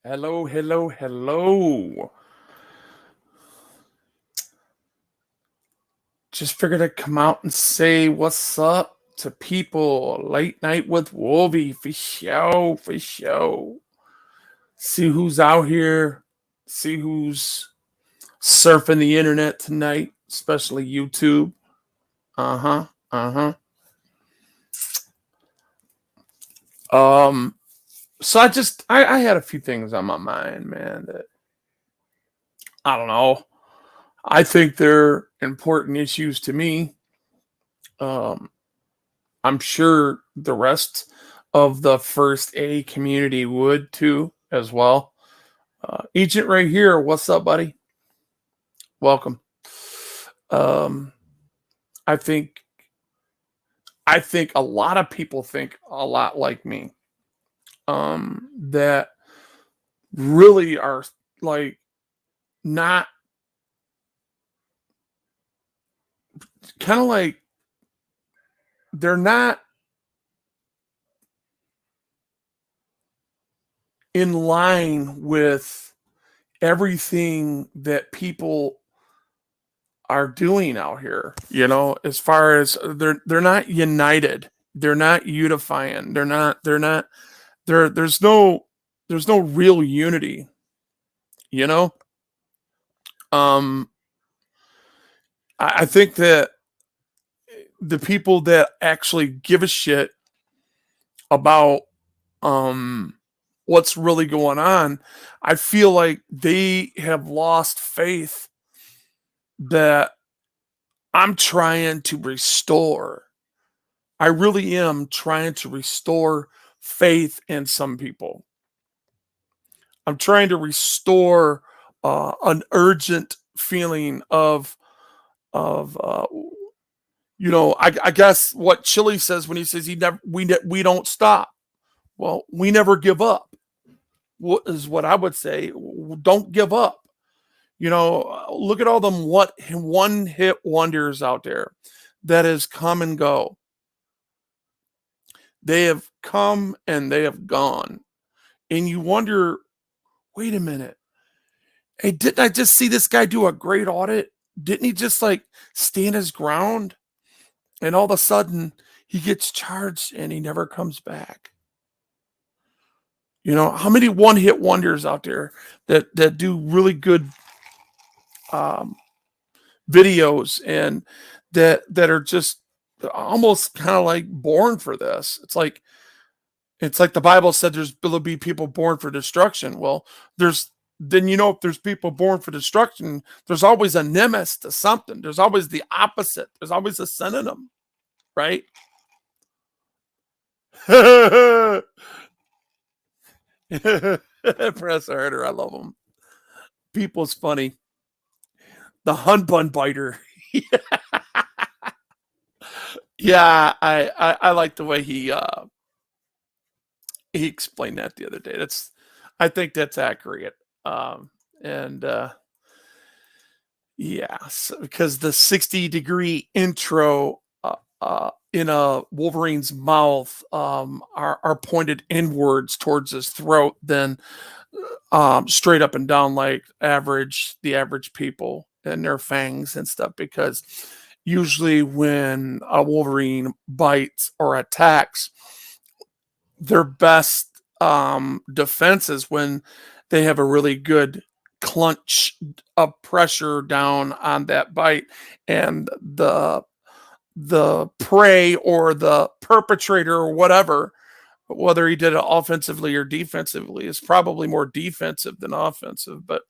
Hello, hello, hello. Just figured I'd come out and say what's up to people. Late night with Wolvy, for show, for show. See who's out here. See who's surfing the internet tonight, especially YouTube. Uh huh. Uh huh. So I had a few things on my mind, man. That I don't know. I think they're important issues to me. Um, I'm sure the rest of the first A community would too, as well. Agent right here, what's up, buddy? Welcome. Um, I think I think a lot of people think a lot like me. That really are like not kind of like they're not in line with everything that people are doing out here, as far as they're not united, they're not unifying, there's no real unity, you know um I think that the people that actually give a shit about um what's really going on, I feel like they have lost faith that I'm trying to restore. I really am trying to restore faith in some people. I'm trying to restore an urgent feeling of I guess what Chili says when he says we don't stop. Well, we never give up. What is what I would say? Don't give up. Look at all them what one hit wonders out there that has come and go. They have come and they have gone. And you wonder, wait a minute. Hey, didn't I just see this guy do a great audit? Didn't he just like stand his ground? And all of a sudden he gets charged and he never comes back. How many one hit wonders out there that do really good um, videos and that are just almost kind of like born for this. It's like the Bible said there'll be people born for destruction. Well, if there's people born for destruction, there's always a nemesis to something. There's always the opposite. There's always a synonym, right? Press harder. I love them. People's funny. The hun bun biter. Yeah, I like the way he explained that the other day. I think that's accurate. And Yeah, because the 60-degree intro in a Wolverine's mouth are pointed inwards towards his throat than straight up and down like the average people and their fangs and stuff. Because usually when a Wolverine bites or attacks, their best defense is when they have a really good clench of pressure down on that bite, and the prey or the perpetrator or whatever, whether he did it offensively or defensively, is probably more defensive than offensive. But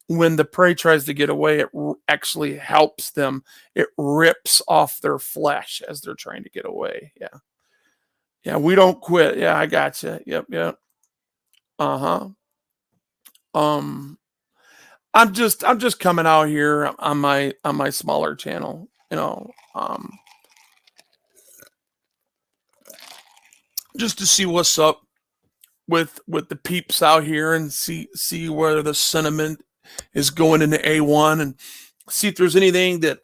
when the prey tries to get away, it actually helps them. It rips off their flesh as they're trying to get away. Yeah. Yeah, we don't quit. Yeah, I got you. Yep, yep. Uh-huh. Um I'm just coming out here on my smaller channel, just to see what's up with the peeps out here and see where the sentiment is going into A1, and see if there's anything that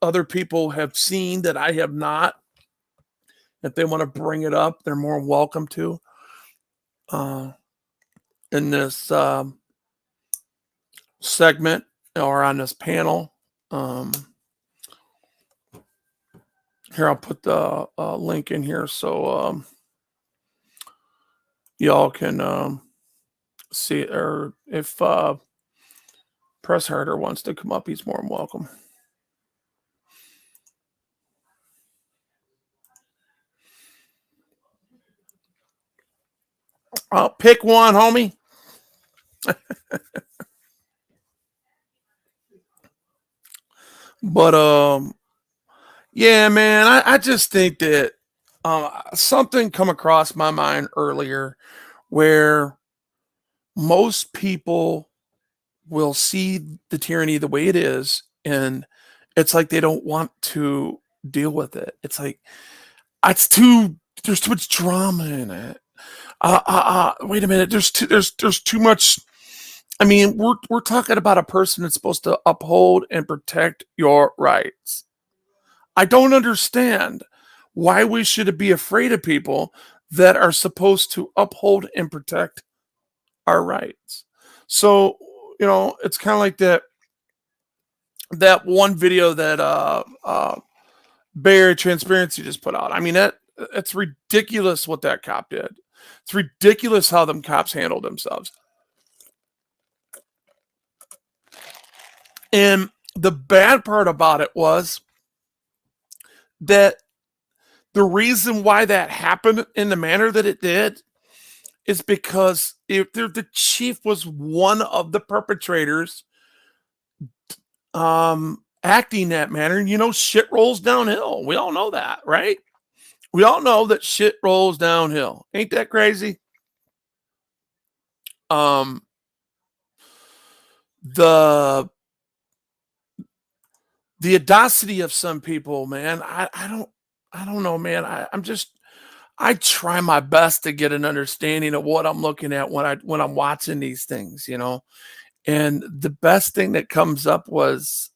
other people have seen that I have not. If they want to bring it up, they're more welcome to. Uh in this segment or on this panel. Here, I'll put the link in here so y'all can see it. Or if Press Harder wants to come up, he's more than welcome. Pick one, homie. But yeah, man, I just think that something come across my mind earlier where most people will see the tyranny the way it is, and it's like they don't want to deal with it. It's like there's too much drama in it. Wait a minute, there's too much. I mean, we're talking about a person that's supposed to uphold and protect your rights. I don't understand why we should be afraid of people that are supposed to uphold and protect our rights. So, it's kind of like that one video that Bay Area Transparency just put out. I mean, it's ridiculous what that cop did. It's ridiculous how them cops handled themselves. And the bad part about it was that the reason why that happened in the manner that it did is because if the chief was one of the perpetrators acting that manner, shit rolls downhill. We all know that, right? We all know that shit rolls downhill. Ain't that crazy? The audacity of some people, man. I don't know, man. I try my best to get an understanding of what I'm looking at when I'm watching these things, And the best thing that comes up was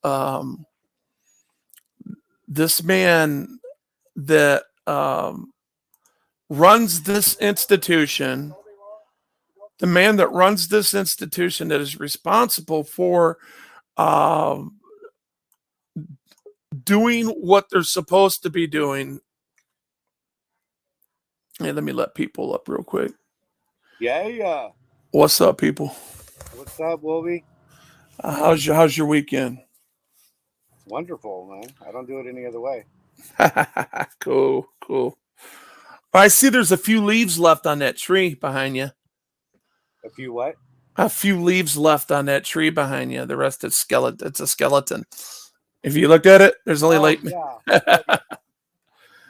this man that runs this institution, the man that runs this institution that is responsible for doing what they're supposed to be doing. Hey, let me let people up real quick. Yeah. What's up, people? What's up, Wolvy? How's your weekend? It's wonderful, man. I don't do it any other way. Cool. I see there's a few leaves left on that tree behind you. A few what? A few leaves left on that tree behind you. The rest is skeleton. It's a skeleton. If you looked at it, there's only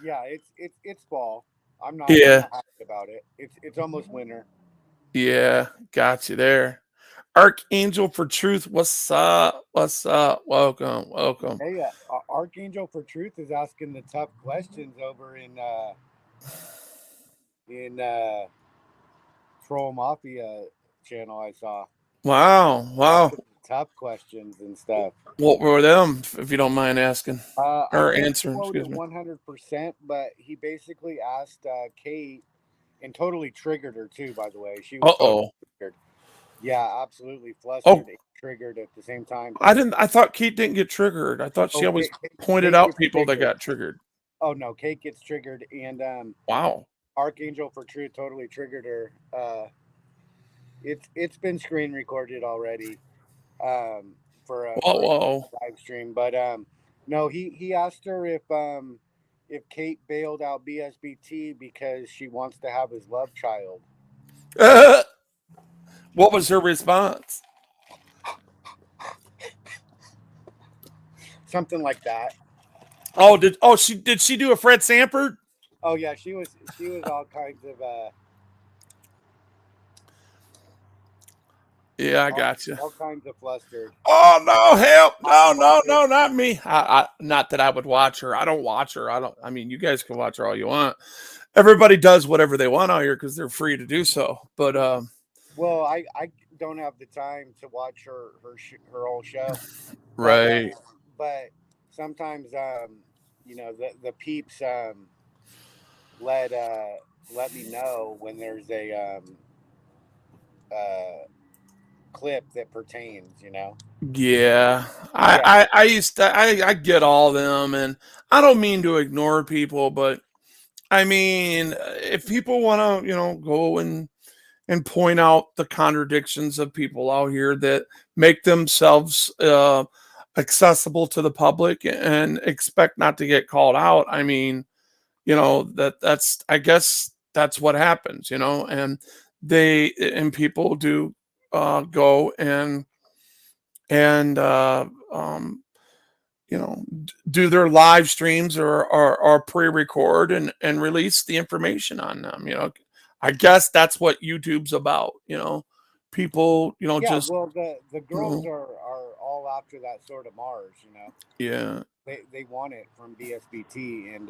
Yeah, it's fall. I'm not happy about it. It's almost winter. Yeah, got you there. Archangel for Truth, what's up? Welcome. Hey, Archangel for Truth is asking the tough questions over in Troll Mafia channel. I saw. Wow. Tough questions and stuff. What were them, if you don't mind asking or answering? Excuse me. 100%, but he basically asked Kate and totally triggered her too. By the way, she was totally triggered. Yeah, absolutely flustered and triggered at the same time. I thought Kate didn't get triggered. I thought she always pointed out people that got triggered. Oh no, Kate gets triggered, and wow. Archangel for Truth totally triggered her. It's been screen recorded already for a live stream, but no, he asked her if Kate bailed out BSBT because she wants to have his love child. What was her response? Something like that. Did she do a Fred Sanford? Oh yeah, she was all kinds of yeah, I got you. All kinds of flustered. Oh no, help! No, not me. Not that I would watch her. I don't watch her. I mean, you guys can watch her all you want. Everybody does whatever they want out here because they're free to do so. But well, I don't have the time to watch her whole show. Right. But sometimes the peeps let me know when there's clip that pertains. You know. Yeah, Yeah. I used to I get all them, and I don't mean to ignore people, but I mean if people want to go and point out the contradictions of people out here that make themselves accessible to the public and expect not to get called out. I mean, that's I guess that's what happens, and people do go and do their live streams or pre-record and release the information on them. I guess that's what YouTube's about. People, Yeah. just Well, the you girls know, are all after that sort of Mars. You know. yeah. They want it from BSBT, and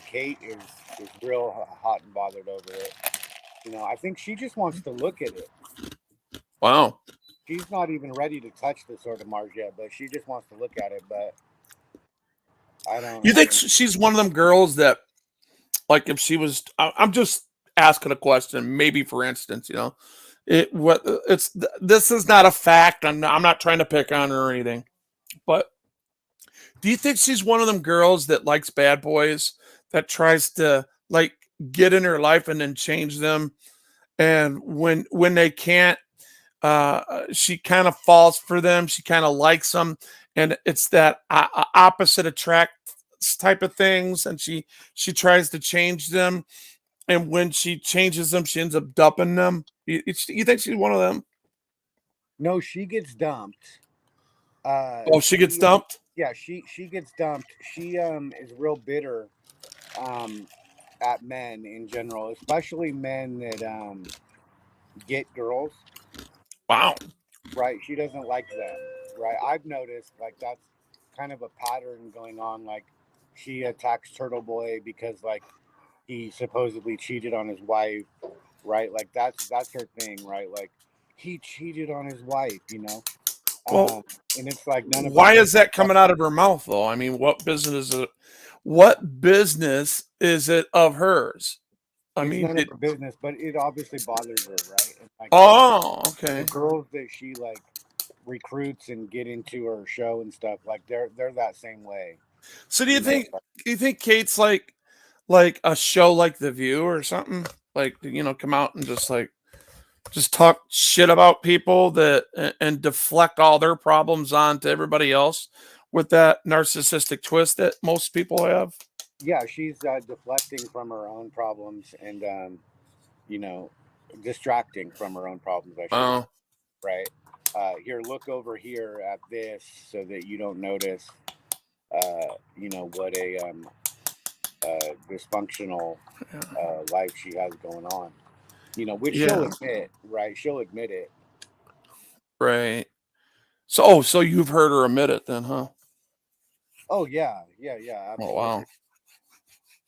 Kate is real hot and bothered over it. You know, I think she just wants to look at it. Wow. She's not even ready to touch the sort of Mars yet, but she just wants to look at it. But You I think don't. she's one of them girls that, like, if she was, I'm just asking a question, maybe for instance, this is not a fact. I'm not trying to pick on her or anything, but do you think she's one of them girls that likes bad boys that tries to like get in her life and then change them? And when they can't, she kind of falls for them. She kind of likes them, and it's that opposite attract type of things. And she tries to change them, and when she changes them, she ends up dumping them. You think she's one of them? No, she gets dumped. Oh, she gets dumped. Yeah, she gets dumped. She is real bitter um at men in general, especially men that get girls. Wow. Right? She doesn't like them. Right? I've noticed like that's kind of a pattern going on. Like she attacks Turtle Boy because like he supposedly cheated on his wife. Right? Like that's her thing. Right? Like he cheated on his wife. You know. Well, And it's like none of her why is business. that coming out of her mouth though? I mean, what business is it? What business is it of hers? I It's mean, none of her business, but it obviously bothers her, right? And like oh, the okay. girls that she like recruits and get into her show and stuff, like they're that same way, So you know. do you think Kate's like a show like The View or something? Like, come out and just talk shit about people and deflect all their problems onto everybody else with that narcissistic twist that most people have. Yeah, she's deflecting from her own problems and you know, distracting from her own problems, I should say, Oh, right? Here, look over here at this so that you don't notice, you know, what a dysfunctional yeah. life she has going on. You know, which she'll Yeah, admit, right? She'll admit it. right. So you've heard her admit it then, huh? Oh yeah, yeah, yeah, Oh wow. absolutely.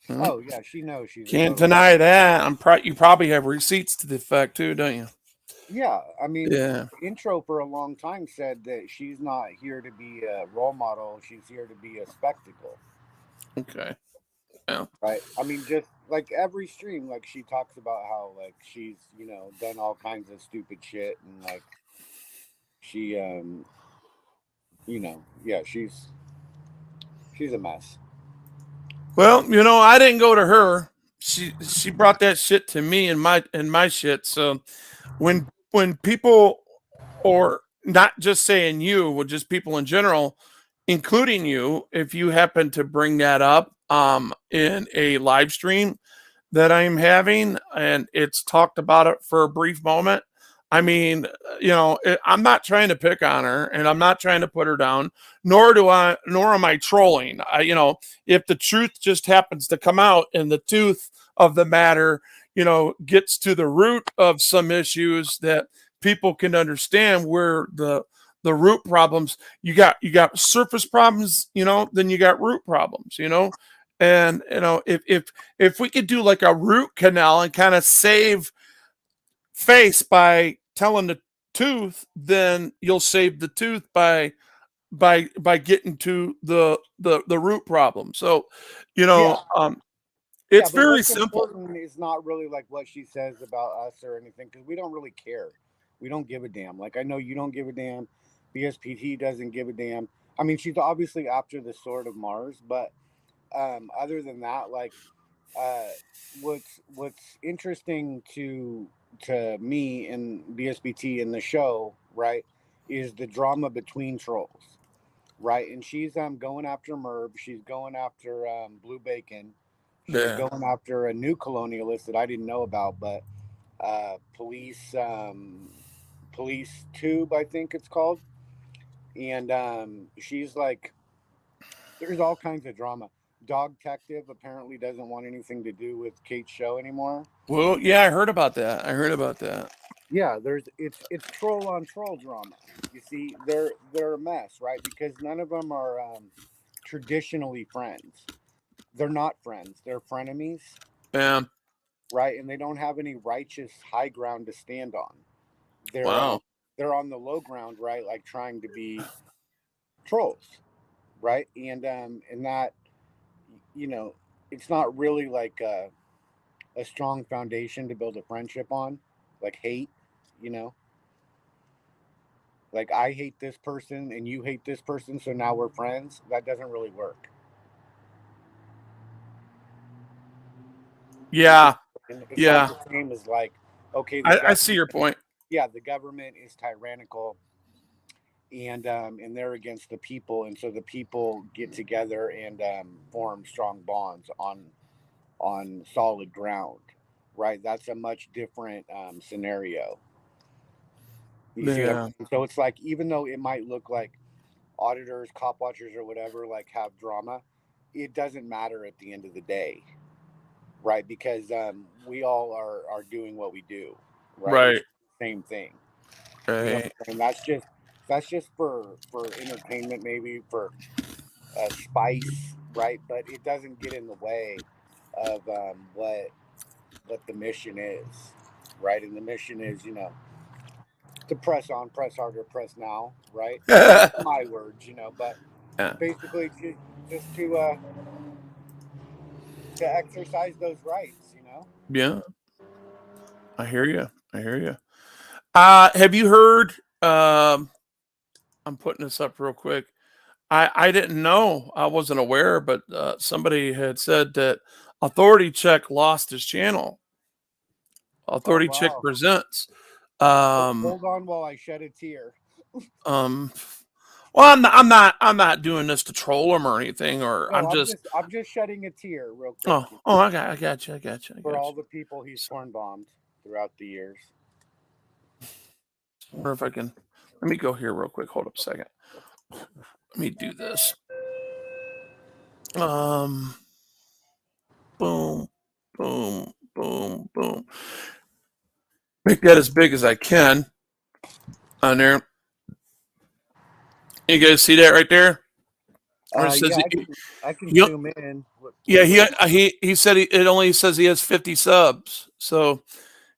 Hmm. Oh yeah, she knows she's a Can't total. deny that. You probably have receipts to the effect too, don't you? Yeah, I mean, Yeah. intro for a long time said that she's not here to be a role model. She's here to be a spectacle, Okay. Yeah. right? I mean, just like every stream, like she talks about how like she's done all kinds of stupid shit and like she yeah she's a mess. Well, I didn't go to her. She brought that shit to me and my shit. So when people, or not just saying you, but just people in general, including you, if you happen to bring that up in a live stream that I'm having and it's talked about it for a brief moment. I mean, I'm not trying to pick on her and I'm not trying to put her down, nor am I trolling. If the truth just happens to come out and the tooth of the matter, gets to the root of some issues that people can understand where the root problems, you got surface problems, then you got root problems, and if we could do like a root canal and kind of save face by telling the tooth, then you'll save the tooth by getting to the root problem. So, Yeah, yeah, it's but very what's simple. important is not really like what she says about us or anything because we don't really care. We don't give a damn. Like, I know you don't give a damn. BSPT doesn't give a damn. I mean, she's obviously after the Sword of Mars, but other than that, like, uh, what's interesting to me and BSBT in the show, right, is the drama between trolls, right? And she's going after Merv, she's going after Blue Bacon, she's Yeah. going after a new colonialist that I didn't know about, but police tube, I think it's called, and she's like, there's all kinds of drama. Dog Detective apparently doesn't want anything to do with Kate's show anymore. Well, yeah, I heard about that. I heard about that. Yeah, it's troll on troll drama. You see, they're a mess, right? Because none of them are traditionally friends. They're not friends. They're frenemies, Yeah. right? And they don't have any righteous high ground to stand on. They're Wow. they're on the low ground, right? Like trying to be trolls, right? And that, you know, it's not really like a strong foundation to build a friendship on, like hate, you know, like I hate this person and you hate this person, so now we're friends. That doesn't really work. You know, Yeah. and it's not Yeah. the same as like, okay, I see your point. yeah, the government is tyrannical, and they're against the people, and so the people get together and form strong bonds on solid ground, right? That's a much different scenario. You see what Yeah. I mean? So it's like, even though it might look like auditors, cop watchers, or whatever, like have drama, it doesn't matter at the end of the day, right? Because we all are doing what we do, right? It's Right. the same thing. You know what Right. I'm saying? That's just for entertainment, maybe for spice, right? But it doesn't get in the way of what the mission is, right? And the mission is, to press on, press harder, press now, right? Yeah. My words, but basically just to exercise those rights. Yeah. I hear you. I hear you. Have you heard? I'm putting this up real quick. I didn't know. I wasn't aware, but somebody had said that Authority Check lost his channel. Oh Authority Check wow! presents. Um, Hold on while I shed a tear. um, well, I'm not doing this to troll him or anything, or No, I'm I'm just. just shedding a tear real quick Oh, I got you. for all the people he's torn bombed throughout the years. I wonder if I can. Let me go here real quick. Hold up a second. Let me do this. Um, boom, boom, boom, boom. Make that as big as I can on there. You guys see that right there? Or it says Yeah, I can he, zoom in. yeah, What he said it only says he has 50 subs. So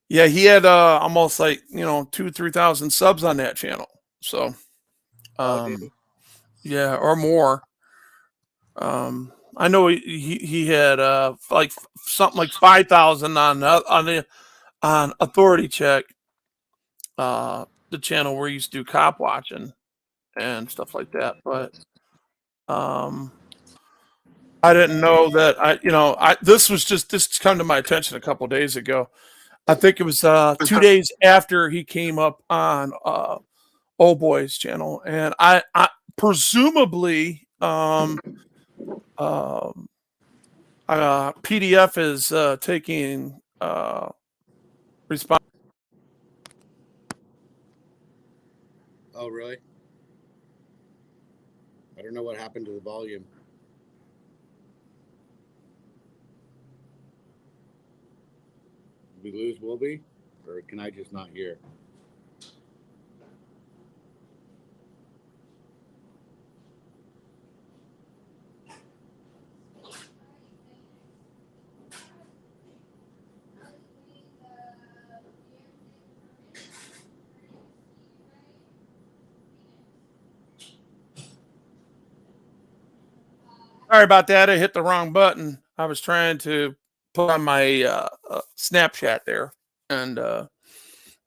yeah, he had almost like 2,000-3,000 subs on that channel. So Oh, did he? yeah, or more. I know he had like something like 5,000 on Authority Check, the channel where he used to do cop watching and stuff like that. But um, I didn't know that. This come to my attention a couple days ago. I think it was 2 days after he came up on Old Boy's channel, and I presumably um, PDF is taking response. Oh, really? I don't know what happened to the volume. Did we lose Wolvy, or can I just not hear? Sorry about that. I hit the wrong button. I was trying to put on my Snapchat there, and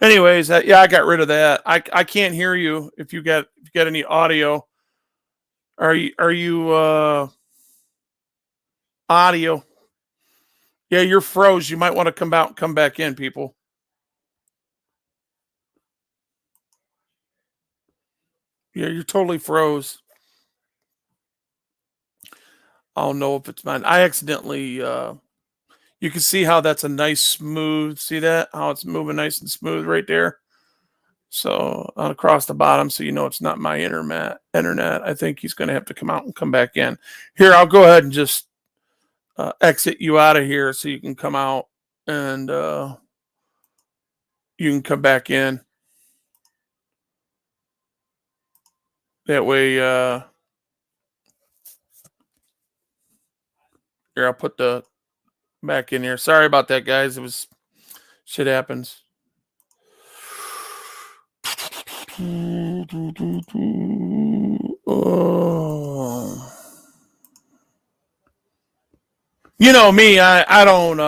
Anyways, yeah, I got rid of that. I can't hear you if you get any audio. Are you audio? Yeah, you're froze. You might want to come out and come back in, people. Yeah, you're totally froze. I don't know if it's mine. I accidentally you can see how that's a nice smooth. See that? How it's moving nice and smooth right there. So across the bottom, so you know it's not my internet. I think he's going to have to come out and come back in. Here, I'll go ahead and just exit you out of here so you can come out and you can come back in. That way, here, I'll put the back in here. Sorry about that, guys. It was shit happens. Oh. You know me, I don't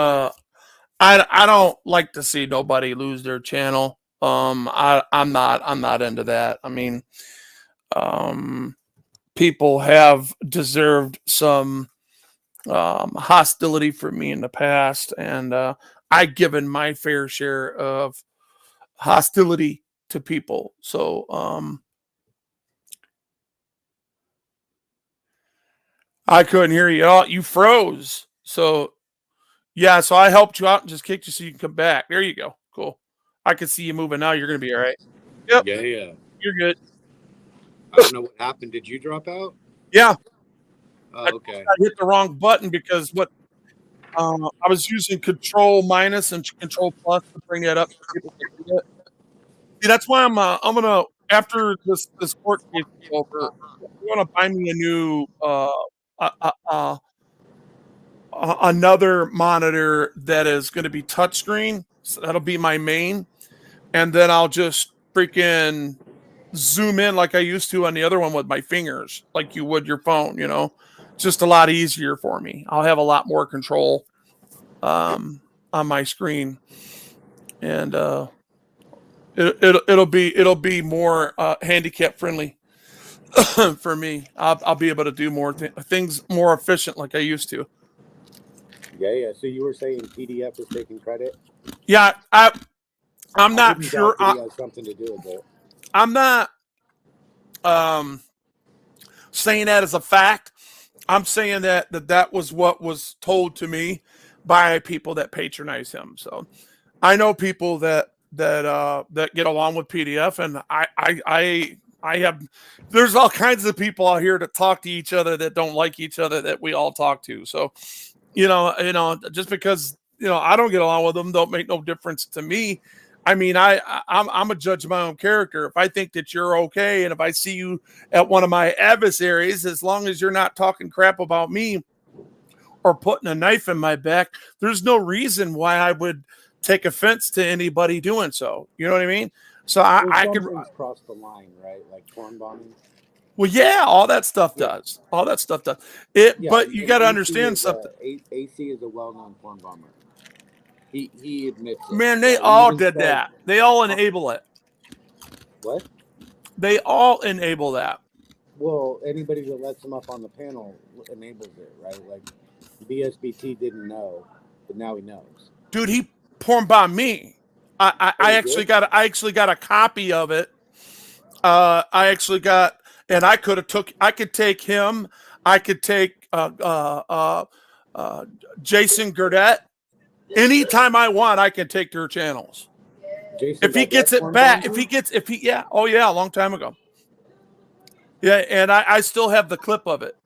I don't like to see nobody lose their channel. I'm not into that. I mean, people have deserved some hostility from me in the past, and I've given my fair share of hostility to people. So I couldn't hear you. Oh, you froze. So yeah, so I helped you out and just kicked you so you can come back. There you go. Cool. I can see you moving now. You're gonna be all right. Yep. Yeah. You're good. I don't know what happened. Did you drop out? Yeah. Oh, okay. I hit the wrong button because what I was using Control minus and Control plus to bring that up so people can see it. See, that's why I'm gonna after this court case is over, you want to buy me a new uh, uh, uh, another monitor that is going to be touchscreen. So that'll be my main, and then I'll just freaking zoom in like I used to on the other one with my fingers, like you would your phone. You know, just a lot easier for me. I'll have a lot more control on my screen, and it'll be more handicap friendly for me. I'll be able to do more things more efficient like I used to. Yeah. So you were saying PDF is taking credit? Yeah, I'm not sure. It has something to do with it. I'm not saying that as a fact. I'm saying that was what was told to me by people that patronize him. So I know people that get along with PDF, and I have. There's all kinds of people out here that talk to each other that don't like each other that we all talk to. So you know, just because I don't get along with them, don't make no difference to me. I mean, I'm a judge of my own character. If I think that you're okay, and if I see you at one of my adversaries, as long as you're not talking crap about me or putting a knife in my back, there's no reason why I would take offense to anybody doing so. You know what I mean? So I could cross the line, right? Like torn bombing. Well, yeah, all that stuff does. All that stuff does. But you got to understand something. AC is a well-known porn bomber. He admits it. Man, they all did that. They all enable it. What? They all enable that. Well, anybody that lets them up on the panel enables it, right? Like BSBT didn't know, but now he knows. Dude, he porn bombed me. I actually got a copy of it. I actually got, and I could take him. I could take Jason Gurdett. Anytime I want, I can take their channels. Jason if he gets it back, a long time ago. Yeah, and I still have the clip of it.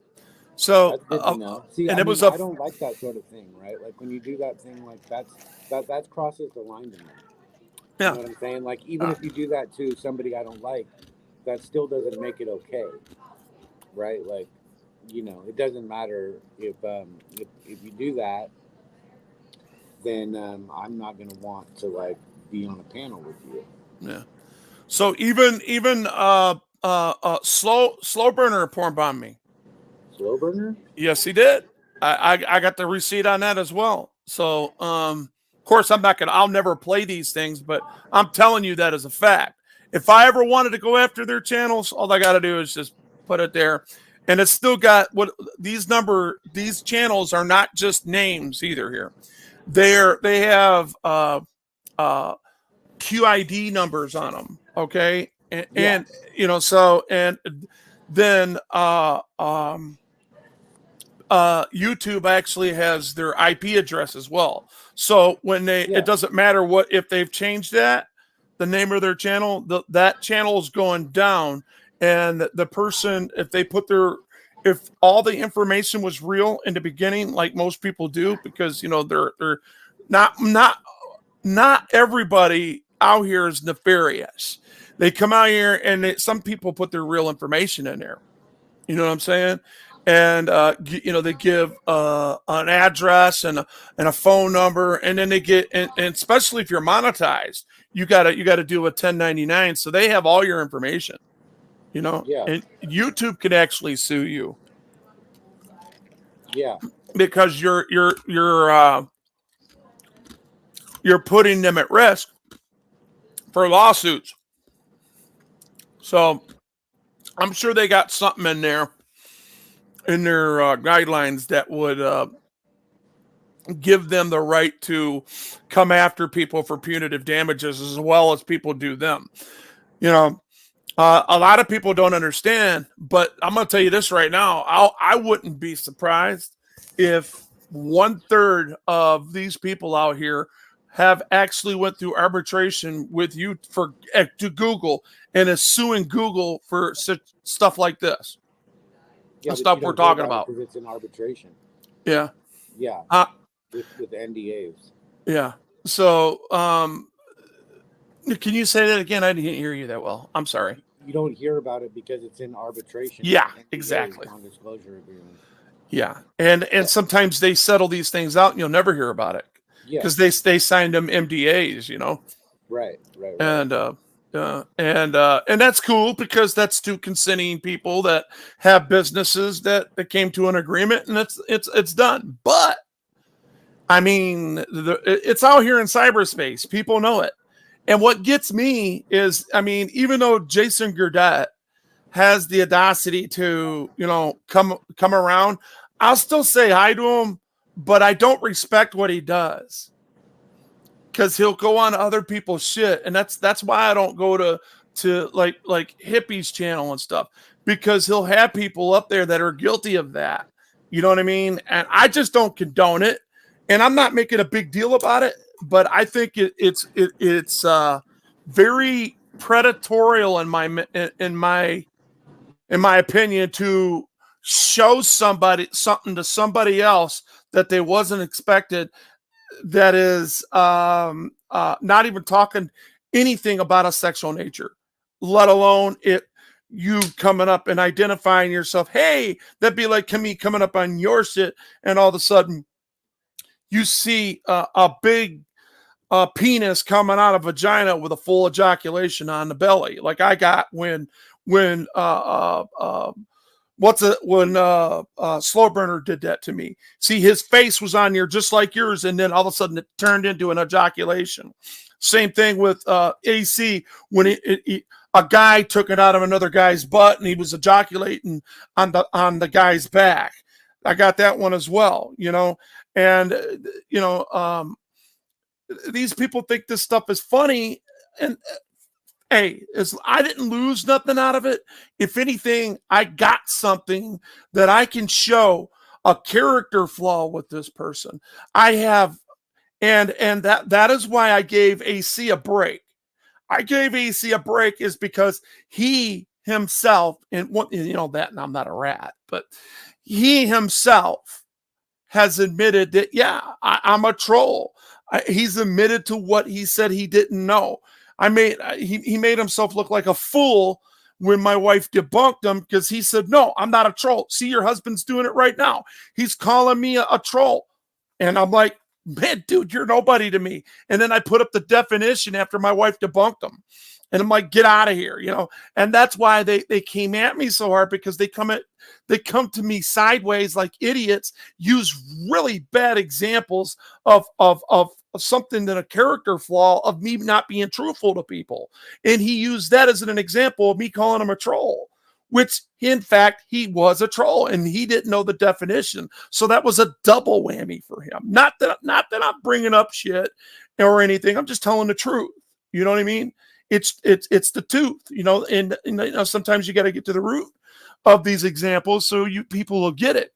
So that's good to know. See, and I don't like that sort of thing, right? Like when you do that thing, like that crosses the line to me. Yeah. You know what I'm saying? Like even if you do that to somebody I don't like, that still doesn't make it okay, right? Like, it doesn't matter if you do that, then I'm not gonna want to like be on a panel with you. Yeah. So even slow burner porn bombed me. Slow burner? Yes, he did. I got the receipt on that as well. So Of course, I'll never play these things, but I'm telling you that as a fact. If I ever wanted to go after their channels, all I got to do is just put it there. And it's still got these channels are not just names either here. They have QID numbers on them. Okay. And you know, so, and then, YouTube actually has their IP address as well. So when it doesn't matter if they've changed the name of their channel, that channel is going down. And the person, if all the information was real in the beginning, like most people do, because, you know, they're not everybody out here is nefarious. They come out here and some people put their real information in there. You know what I'm saying? And you know, they give an address and a phone number, and then they get and especially if you're monetized, you gotta do a 1099. So they have all your information. You know, and YouTube can actually sue you. Yeah, because you're putting them at risk for lawsuits. So I'm sure they got something in their guidelines that would give them the right to come after people for punitive damages as well as people do them. You know, a lot of people don't understand, but I'm going to tell you this right now. I wouldn't be surprised if 1/3 of these people out here have actually went through arbitration with you to Google and is suing Google for stuff like this. Yeah, the stuff we're talking about. Because it's in arbitration. Yeah. Yeah. With NDAs. Yeah. So, can you say that again? I didn't hear you that well. I'm sorry. You don't hear about it because it's in arbitration. Yeah, NDAs, exactly. Non-disclosure agreement. Yeah, and sometimes they settle these things out, and you'll never hear about it because they signed them MDAs, you know. Right. And that's cool because that's two consenting people that have businesses that came to an agreement, and it's done. But I mean, it's out here in cyberspace. People know it. And what gets me is, I mean, even though Jason Gurdett has the audacity to, you know, come around, I'll still say hi to him, but I don't respect what he does because he'll go on other people's shit. And that's why I don't go to like Hippie's channel and stuff, because he'll have people up there that are guilty of that. You know what I mean? And I just don't condone it. And I'm not making a big deal about it, but I think it's very predatorial in my opinion to show something to somebody else that they wasn't expected. That is not even talking anything about a sexual nature, let alone you coming up and identifying yourself. Hey, that'd be like me coming up on your shit, and all of a sudden you see a big penis coming out of vagina with a full ejaculation on the belly, like I got when Slow Burner did that to me. See, his face was on here just like yours, and then all of a sudden it turned into an ejaculation. Same thing with AC when a guy took it out of another guy's butt and he was ejaculating on the guy's back. I got that one as well, you know. And you know, these people think this stuff is funny, and hey, I didn't lose nothing out of it. If anything, I got something that I can show a character flaw with this person. I have, and that is why I gave AC a break. I gave AC a break is because he himself, and what you know that, and I'm not a rat, but he himself has admitted that I'm a troll. He's admitted to what he said he didn't know. He made himself look like a fool when my wife debunked him because he said, no, I'm not a troll. See, your husband's doing it right now. He's calling me a troll. And I'm like, man, dude, you're nobody to me. And then I put up the definition after my wife debunked him. And I'm like, get out of here, you know. And that's why they came at me so hard, because they come to me sideways like idiots, use really bad examples of something than a character flaw of me not being truthful to people. And he used that as an example of me calling him a troll, which in fact he was a troll and he didn't know the definition. So that was a double whammy for him. Not that I'm bringing up shit or anything. I'm just telling the truth. You know what I mean? It's the tooth, and sometimes you got to get to the root of these examples so you people will get it.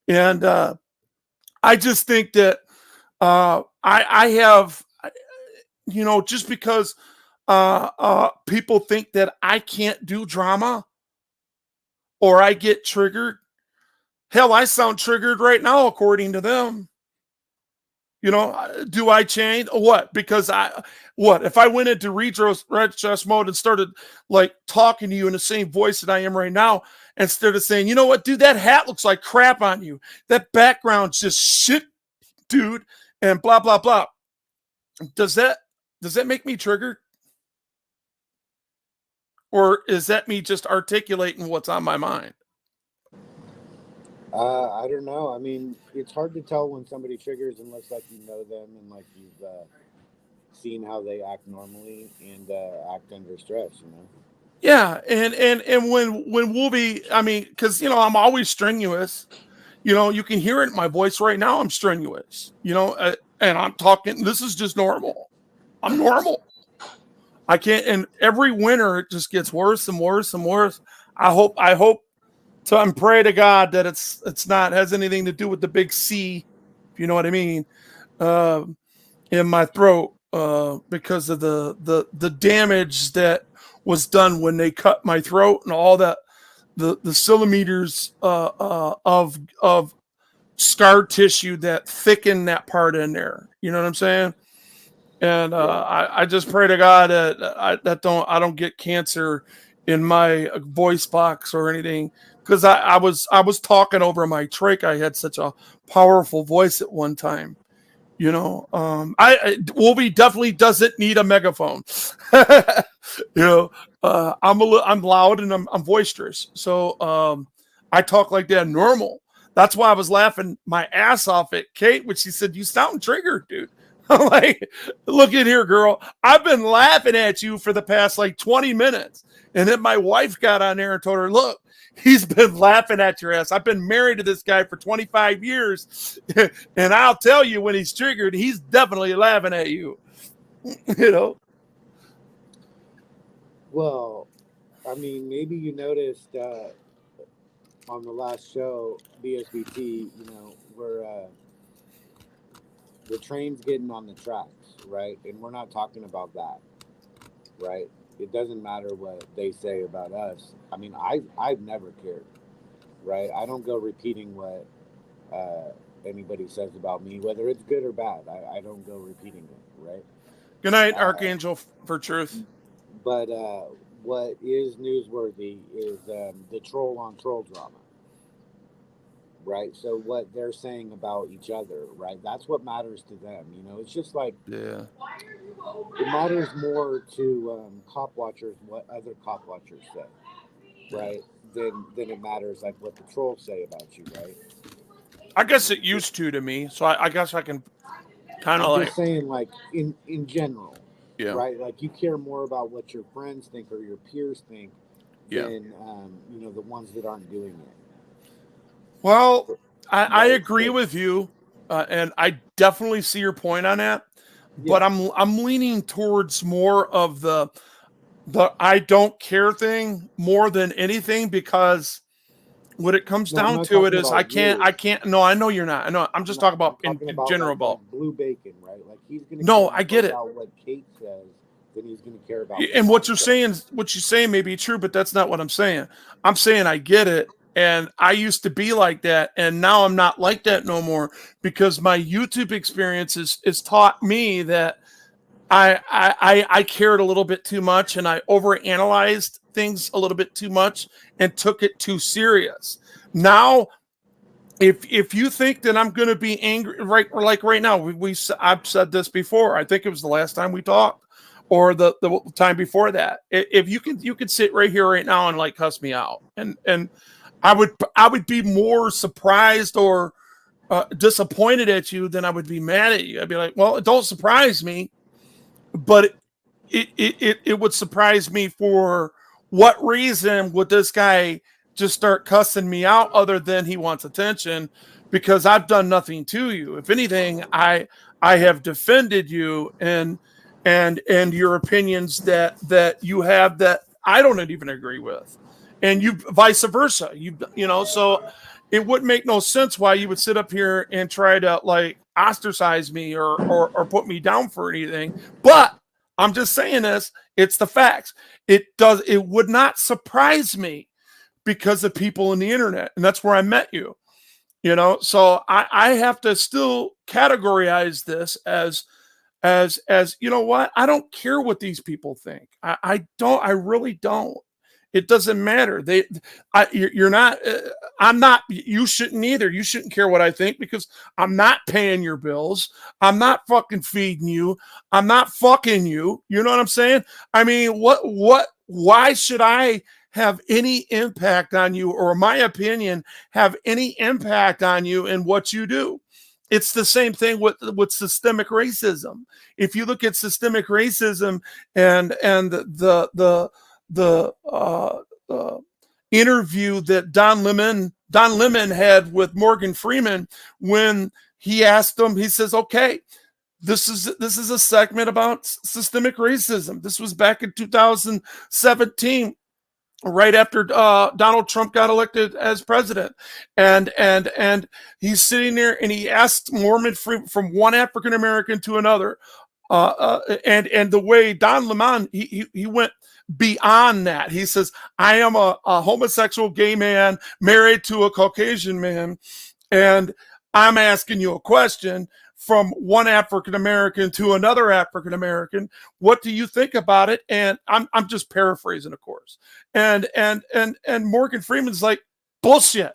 And I just think that I have, just because people think that I can't do drama or I get triggered. Hell, I sound triggered right now, according to them. Do I change? What? Because if I went into redress mode and started like talking to you in the same voice that I am right now, instead of saying, you know what, dude, that hat looks like crap on you. That background's just shit, dude, and blah, blah, blah. Does that make me triggered? Or is that me just articulating what's on my mind? I don't know. I mean, it's hard to tell when somebody triggers unless like you know them and like you've seen how they act normally and act under stress. Yeah, and when Wolvy, I mean, because I'm always strenuous. You can hear it in my voice right now. I'm strenuous. And I'm talking. This is just normal. I'm normal. I can't. And every winter it just gets worse and worse and worse. I hope. So I'm praying to God that it's not has anything to do with the big C, if you know what I mean, in my throat because of the damage that was done when they cut my throat and all that the centimeters of scar tissue that thickened that part in there. You know what I'm saying? And I just pray to God that I don't get cancer in my voice box or anything. Because I was talking over my trach. I had such a powerful voice at one time. Wolvy definitely doesn't need a megaphone. I'm loud and I'm boisterous. So I talk like that normal. That's why I was laughing my ass off at Kate when she said, "You sound triggered, dude." I'm like, look at here, girl. I've been laughing at you for the past like 20 minutes. And then my wife got on there and told her, look, he's been laughing at your ass. I've been married to this guy for 25 years. And I'll tell you when he's triggered, he's definitely laughing at you. Well, I mean, maybe you noticed on the last show, BSBT, where the train's getting on the tracks, right? And we're not talking about that, right? It doesn't matter what they say about us. I mean, I've never cared, right? I don't go repeating what anybody says about me, whether it's good or bad. I don't go repeating it, right? Good night, Archangel for Truth. But what is newsworthy is the troll on troll drama, right? So what they're saying about each other, right? That's what matters to them. It's just like it matters more to cop watchers what other cop watchers say, right? Than it matters like what the trolls say about you, right? I guess it used to me, so I guess I can kind of just saying like in general, yeah, right? Like you care more about what your friends think or your peers think than the ones that aren't doing it. Well, I agree with you, and I definitely see your point on that. But I'm leaning towards more of the I don't care thing more than anything, because what it comes down to it is I can't. No, I know you're not. I know. I'm just talking about in general. Like Blue Bacon, right? Like he's gonna. No, I get it. About what Kate says, then he's gonna care about. And what you're saying may be true, but that's not what I'm saying. I'm saying I get it. And I used to be like that, and now I'm not like that no more, because my YouTube experience has taught me that I cared a little bit too much, and I overanalyzed things a little bit too much and took it too serious. Now, if you think that I'm going to be angry, right now, I've said this before. I think it was the last time we talked, or the time before that. If you could sit right here right now and like cuss me out, and I would be more surprised or disappointed at you, then I would be mad at you. I'd be like, well, it don't surprise me, but it would surprise me for what reason would this guy just start cussing me out other than he wants attention, because I've done nothing to you. If anything, I have defended you and your opinions that you have that I don't even agree with, and you vice versa. So it wouldn't make no sense why you would sit up here and try to like ostracize me or put me down for anything. But I'm just saying this, it's the facts. It would not surprise me because of people in the internet, and that's where I met you. So I have to still categorize this as you know what? I don't care what these people think. I don't. I really don't. It doesn't matter. You're not. I'm not. You shouldn't either. You shouldn't care what I think because I'm not paying your bills. I'm not fucking feeding you. I'm not fucking you. You know what I'm saying? I mean, what? Why should I have any impact on you, or my opinion have any impact on you in what you do? It's the same thing with systemic racism. If you look at systemic racism and the interview that Don Lemon had with Morgan Freeman, when he asked him, he says, "Okay, this is a segment about systemic racism." This was back in 2017. Right after Donald Trump got elected as president, and he's sitting there and he asked Mormon from one African American to another, and the way Don Lemon he went beyond that. He says, "I am a homosexual gay man married to a Caucasian man, and I'm asking you a question from one African American to another African American. What do you think about it?" And I'm just paraphrasing, of course. And Morgan Freeman's like, "Bullshit."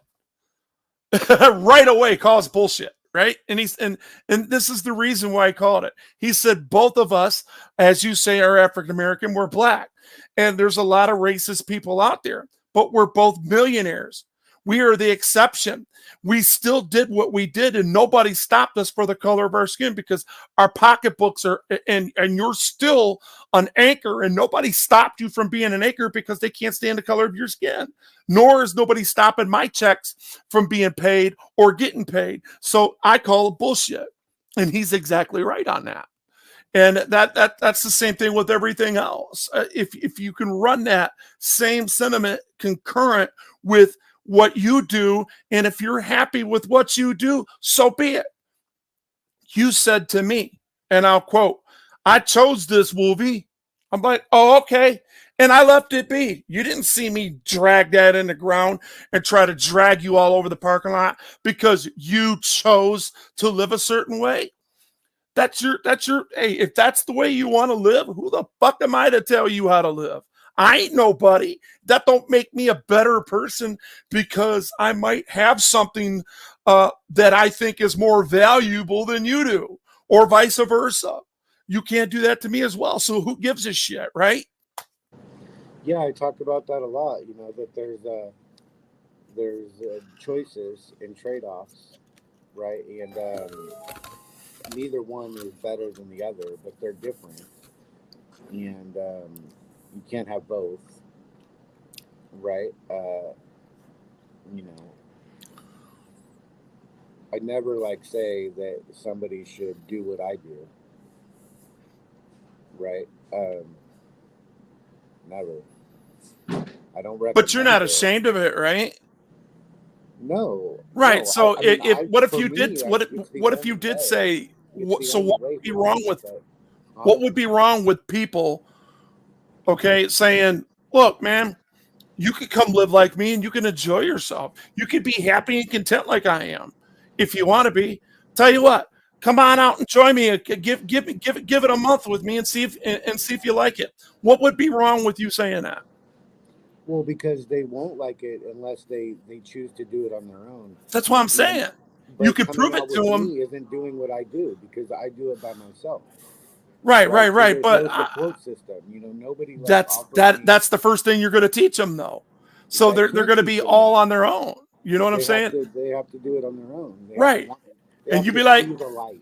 Right away calls bullshit, right? And this is the reason why I called it. He said, "Both of us, as you say, are African American, we're black. And there's a lot of racist people out there, but we're both millionaires. We are the exception. We still did what we did, and nobody stopped us for the color of our skin because our pocketbooks are, and you're still an anchor, and nobody stopped you from being an anchor because they can't stand the color of your skin. Nor is nobody stopping my checks from being paid or getting paid. So I call it bullshit." And he's exactly right on that. And that's the same thing with everything else. If you can run that same sentiment concurrent with what you do, and if you're happy with what you do, so be it. You said to me, and I'll quote, "I chose this, Wolvy." I'm like, "Oh, okay." And I left it be. You didn't see me drag that in the ground and try to drag you all over the parking lot because you chose to live a certain way. That's your, hey, if that's the way you want to live, who the fuck am I to tell you how to live? I ain't nobody. That don't make me a better person because I might have something that I think is more valuable than you do, or vice versa. You can't do that to me as well. So who gives a shit, right? Yeah, I talk about that a lot. That there's choices and trade-offs, right? And neither one is better than the other, but they're different, and you can't have both, right? I never say that somebody should do what I do, right? Never. I don't recommend. But you're not ashamed of it, right? No. Right. No, So what if you did say, so what would be wrong with what would be wrong with people, okay, saying, "Look, man, you could come live like me and you can enjoy yourself. You could be happy and content like I am if you want to be. Tell you what, come on out and join me. Give it a month with me and see if you like it." What would be wrong with you saying that? Well, because they won't like it unless they choose to do it on their own. That's what I'm saying. You can prove it to them. Isn't doing what I do because I do it by myself. Right. So but no support system. Nobody. That's the first thing you're going to teach them, though. So they're going to be all on their own. You know what I'm saying? They have to do it on their own. Right. They And have you'd to be like, see the light.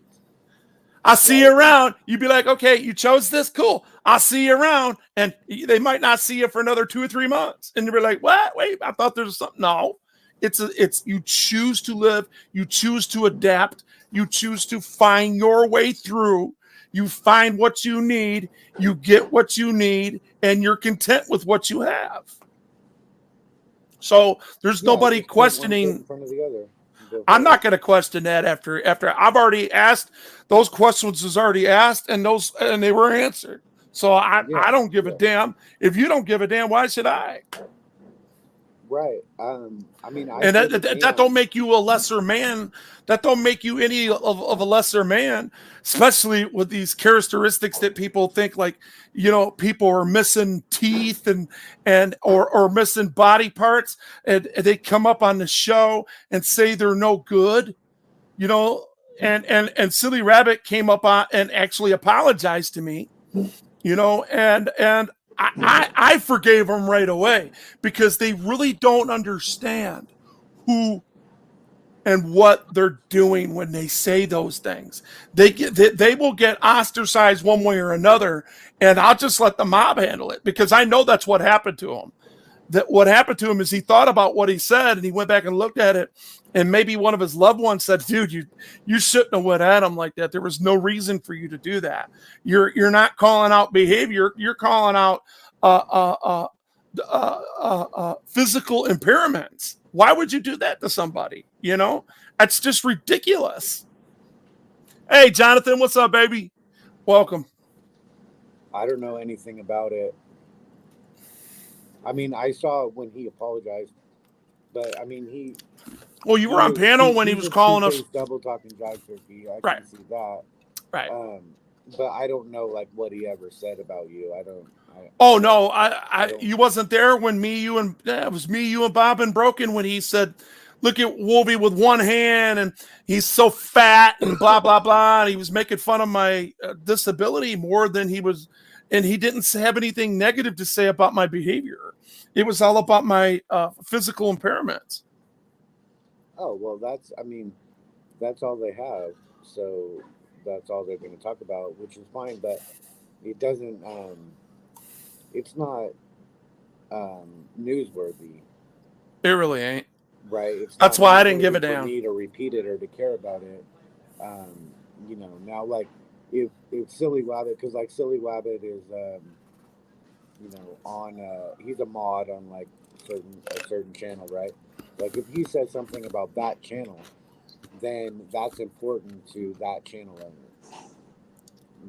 I'll see you around. You'd be like, okay, you chose this, cool. I'll see you around. And they might not see you for another 2 or 3 months. And you'd be like, what? Wait, I thought there was something. No, it's you choose to live, you choose to adapt, you choose to find your way through. You find what you need, you get what you need, and you're content with what you have. So there's nobody questioning. One foot in front of the other. I'm not going to question that after I've already asked. Those questions was already asked, and they were answered. So I don't give a damn. If you don't give a damn, why should I? Right. I mean, and that don't make you a lesser man. That don't make you any of a lesser man, especially with these characteristics that people think like, people are missing teeth or missing body parts, and they come up on the show and say they're no good, and Silly Rabbit came up on and actually apologized to me, and I forgave them right away because they really don't understand who and what they're doing when they say those things. They will get ostracized one way or another, and I'll just let the mob handle it because I know that's what happened to him. That what happened to him is he thought about what he said and he went back and looked at it, and maybe one of his loved ones said, "Dude, you shouldn't have went at him like that. There was no reason for you to do that. You're not calling out behavior. You're calling out physical impairments. Why would you do that to somebody? That's just ridiculous." Hey, Jonathan, what's up, baby? Welcome. I don't know anything about it. I mean, I saw when he apologized, but I mean, well, you were on panel when he was calling us double talking jive turkey. I can see that. Right. But I don't know like what he ever said about you. I don't. You wasn't there when it was me, you, and Bob and Broken when he said, "Look at Wolvy with one hand, and he's so fat and blah blah blah." And he was making fun of my disability more than he was, and he didn't have anything negative to say about my behavior. It was all about my physical impairments. Oh well, that's all they have, so that's all they're going to talk about, which is fine. But it doesn't. It's not newsworthy. It really ain't. Right. That's why I didn't give a damn. For me to repeat it or to care about it. Now like if Silly Rabbit, because like Silly Rabbit is on he's a mod on like a certain channel, right? Like if he says something about that channel, then that's important to that channel owner.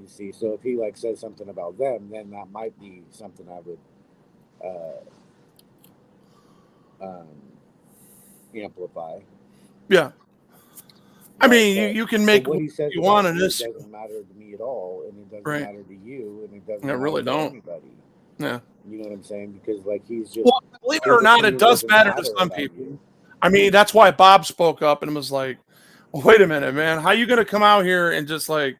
You see, so if he like says something about them, then that might be something I would amplify. Yeah. I mean, you can make what he says you want in this. It doesn't matter to me at all, and it doesn't matter to you, and it doesn't really matter don't. to anybody. Yeah. You know what I'm saying? Because like he's just. Well, believe it or not, it does matter to some people. You. I mean, that's why Bob spoke up and was like, "Wait a minute, man. How are you going to come out here and just like,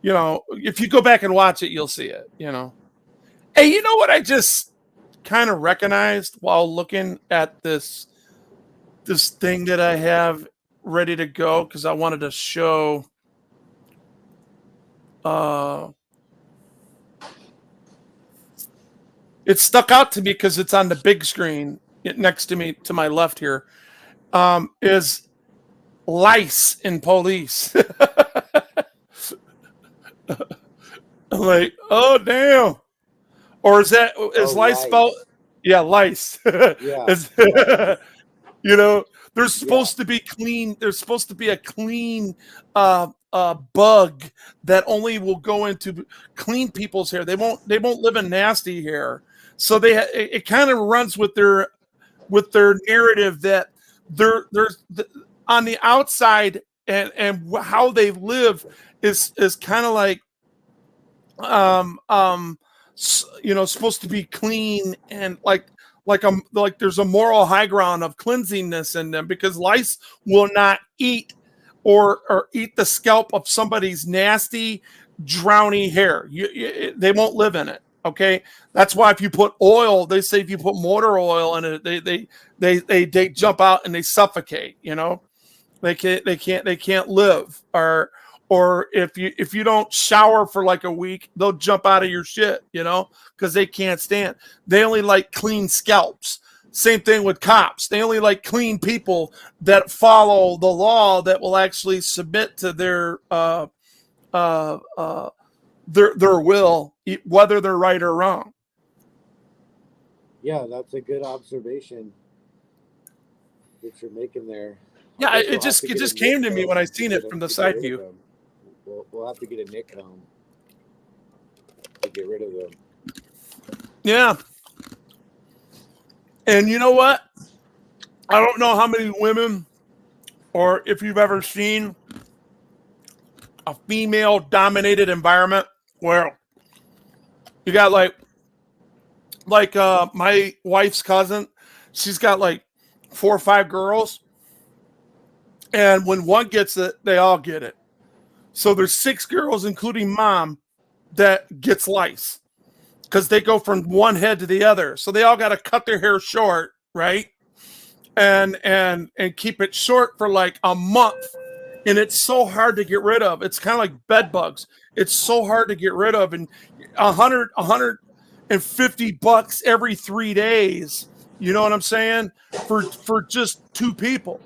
if you go back and watch it, you'll see it, Hey, you know what I just kind of recognized while looking at this thing that I have ready to go because I wanted to show it stuck out to me because it's on the big screen next to me to my left here, is lice in police. I'm like, oh damn. Or is lice spelled? Yeah, lice. Yeah. They're supposed to be clean. There's supposed to be a clean bug that only will go into clean people's hair. They won't live in nasty hair. So it kind of runs with their narrative that they're on the outside and how they live is kind of like supposed to be clean and like there's a moral high ground of cleansingness in them because lice will not eat or eat the scalp of somebody's nasty drowny hair. They won't live in it. Okay, that's why if you put oil, they say if you put motor oil in it, they jump out and they suffocate. You know, they can't live. Or if you don't shower for like a week, they'll jump out of your shit. You know, because they can't stand. They only like clean scalps. Same thing with cops. They only like clean people that follow the law, that will actually submit to their uh, uh, their will, whether they're right or wrong. Yeah, that's a good observation that you're making there. Yeah, it just came to me when I seen it from the side view. We'll have to get a Nick home to get rid of them. Yeah. And you know what? I don't know how many women, or if you've ever seen a female-dominated environment where you got like my wife's cousin, she's got like 4 or 5 girls, and when one gets it, they all get it. So there's 6 girls, including mom, that gets lice because they go from one head to the other. So they all got to cut their hair short, right? And keep it short for like a month. And it's so hard to get rid of. It's kind of like bed bugs. It's so hard to get rid of. And $150 every 3 days. You know what I'm saying? For just 2 people.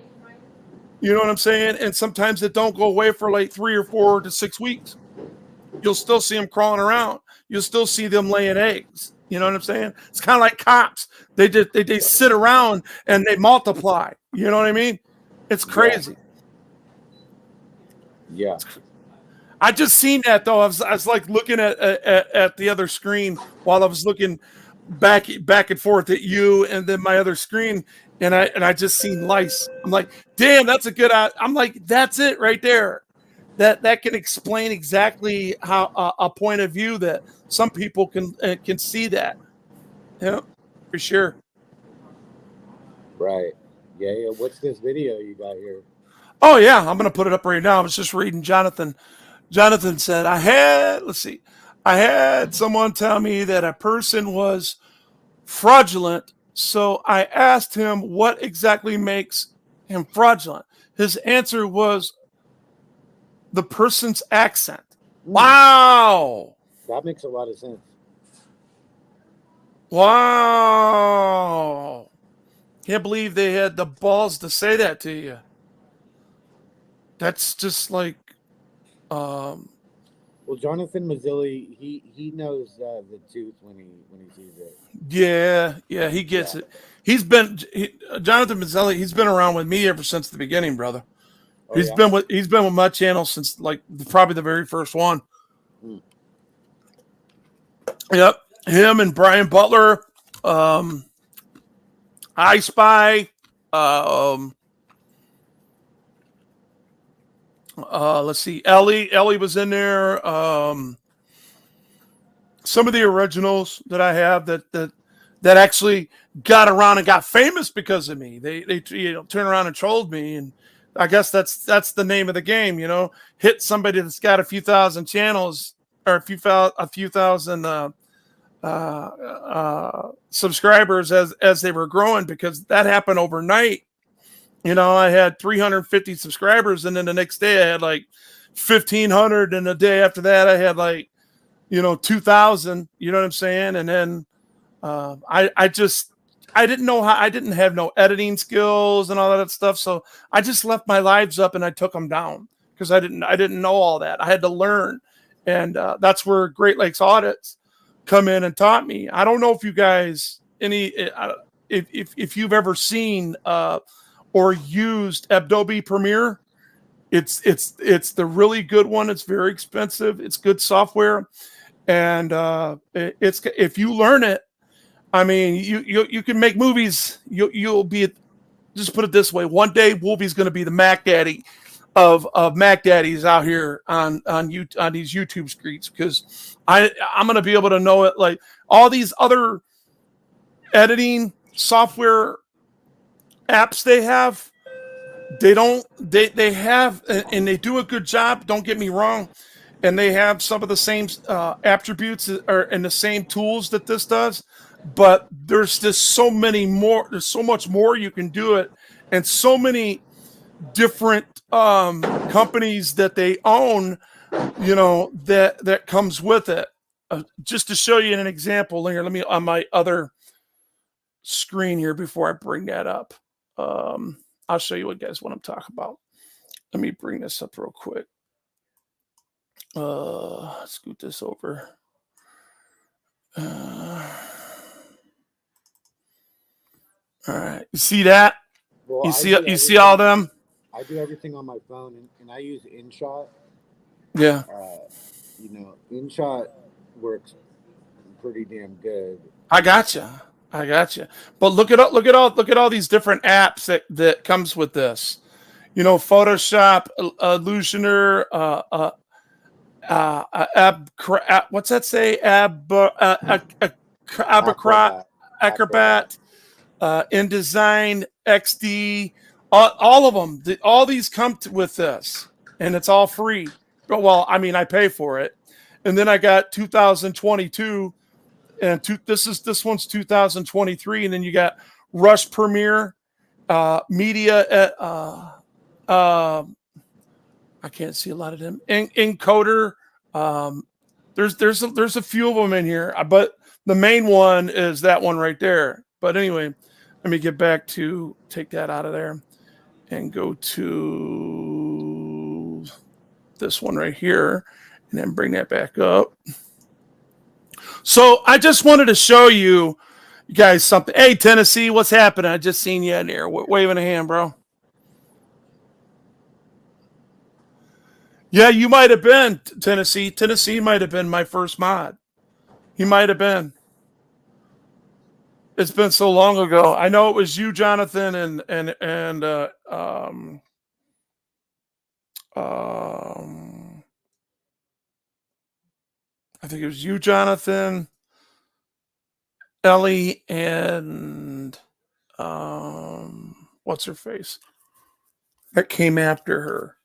You know what I'm saying? And sometimes it don't go away for like 3 or 4 to 6 weeks. You'll still see them crawling around. You'll still see them laying eggs. You know what I'm saying? It's kind of like cops. They sit around and they multiply. You know what I mean? It's crazy. Yeah. I just seen that though. I was like looking at the other screen while I was looking back and forth at you and then my other screen, and I just seen lice. I'm like, damn, that's a good. I'm like, that's it right there. That can explain exactly how a point of view that some people can see that. Yeah, for sure. Right. Yeah. What's this video you got here? Oh yeah, I'm gonna put it up right now. I was just reading Jonathan. Jonathan said, I had someone tell me that a person was fraudulent, so I asked him what exactly makes him fraudulent. His answer was the person's accent. Wow. That makes a lot of sense. Wow. Can't believe they had the balls to say that to you. That's just like well, Jonathan Mazzilli, he knows the tooth when he sees it. Yeah, he gets it. Jonathan Mazzilli. He's been around with me ever since the beginning, brother. Oh, he's been with my channel since like probably the very first one. Yep, him and Brian Butler, I Spy. Let's see, Ellie was in there. Some of the originals that I have that actually got around and got famous because of me. They turn around and trolled me, and I guess that's the name of the game. You know, hit somebody that's got a few thousand channels or a few thousand subscribers as they were growing, because that happened overnight. You know, I had 350 subscribers, and then the next day I had like 1,500, and the day after that I had like, 2,000. You know what I'm saying? And then I didn't know how. I didn't have no editing skills and all that stuff, so I just left my lives up and I took them down because I didn't know all that. I had to learn, and that's where Great Lakes Audits come in and taught me. I don't know if you guys if you've ever seen or used Adobe Premiere. It's the really good one. It's very expensive. It's good software, and it's if you learn it, I mean, you can make movies. You'll be, just put it this way: one day, Wolvy's going to be the Mac Daddy of Mac Daddies out here on these YouTube streets, because I'm going to be able to know it like all these other editing software apps they have. They have, and they do a good job. Don't get me wrong. and they have some of the same attributes or and the same tools that this does, but there's just so many more. There's so much more you can do it, and so many different companies that they own, that comes with it. Just to show you an example here, let me on my other screen here before I bring that up. I'll show you what guys what I'm talking about. Let me bring this up real quick. Scoot this over. All right, you see that? Well, you see all them? I do everything on my phone, and I use InShot. Yeah. InShot works pretty damn good. I gotcha. But look at all these different apps that comes with this. Photoshop, Illusioner, what's that say? Acrobat, InDesign, XD, all of them. All these come with this, and it's all free. Well, I mean, I pay for it, and then I got 2022, and this one's 2023, and then you got Rush Premiere, Media. I can't see a lot of them. Encoder. There's a few of them in here, but the main one is that one right there. But anyway, let me get back to take that out of there and go to this one right here, and then bring that back up. So I just wanted to show you guys something. Hey, Tennessee, what's happening? I just seen you in there waving a hand, bro. Yeah, you might have been, Tennessee. Tennessee might have been my first mod. He might have been. It's been so long ago. I know it was you, Jonathan, and I think it was you, Jonathan, Ellie, and what's her face? That came after her.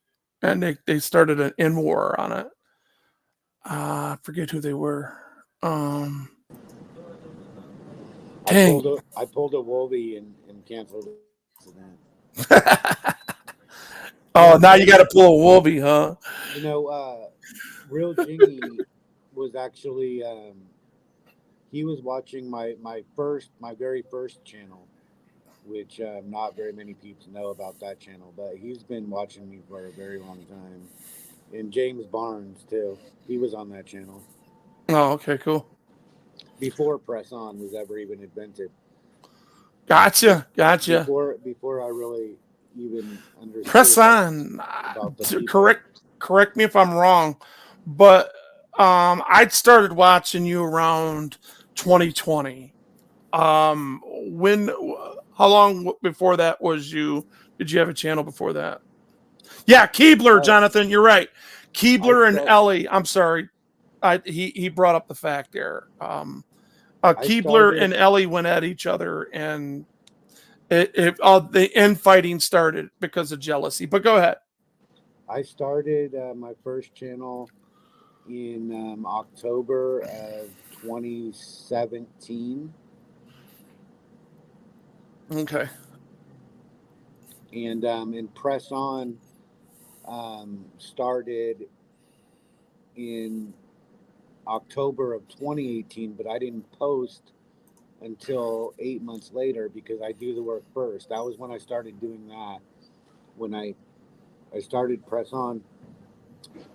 And they started an in war on it. I forget who they were. Dang. I pulled a Wolvy and canceled it. Oh, now you got to pull a Wolvy, huh? Real Jingy was actually he was watching my very first channel, which not very many people know about that channel, but he's been watching me for a very long time. And James Barnes too, he was on that channel. Oh, okay, cool. Before Press On was ever even invented. Gotcha. Before I really even understood. Press On. Correct me if I'm wrong, but I started watching you around 2020. How long before that did you have a channel before that? Yeah, Keebler, Jonathan, you're right. Keebler and Ellie. I'm sorry. He brought up the fact there. Keebler and Ellie went at each other, and the infighting started because of jealousy. But go ahead. I started my first channel in October of 2017. Okay. And Press On started in October of 2018, but I didn't post until 8 months later because I do the work first. That was when I started doing that. When I started Press On,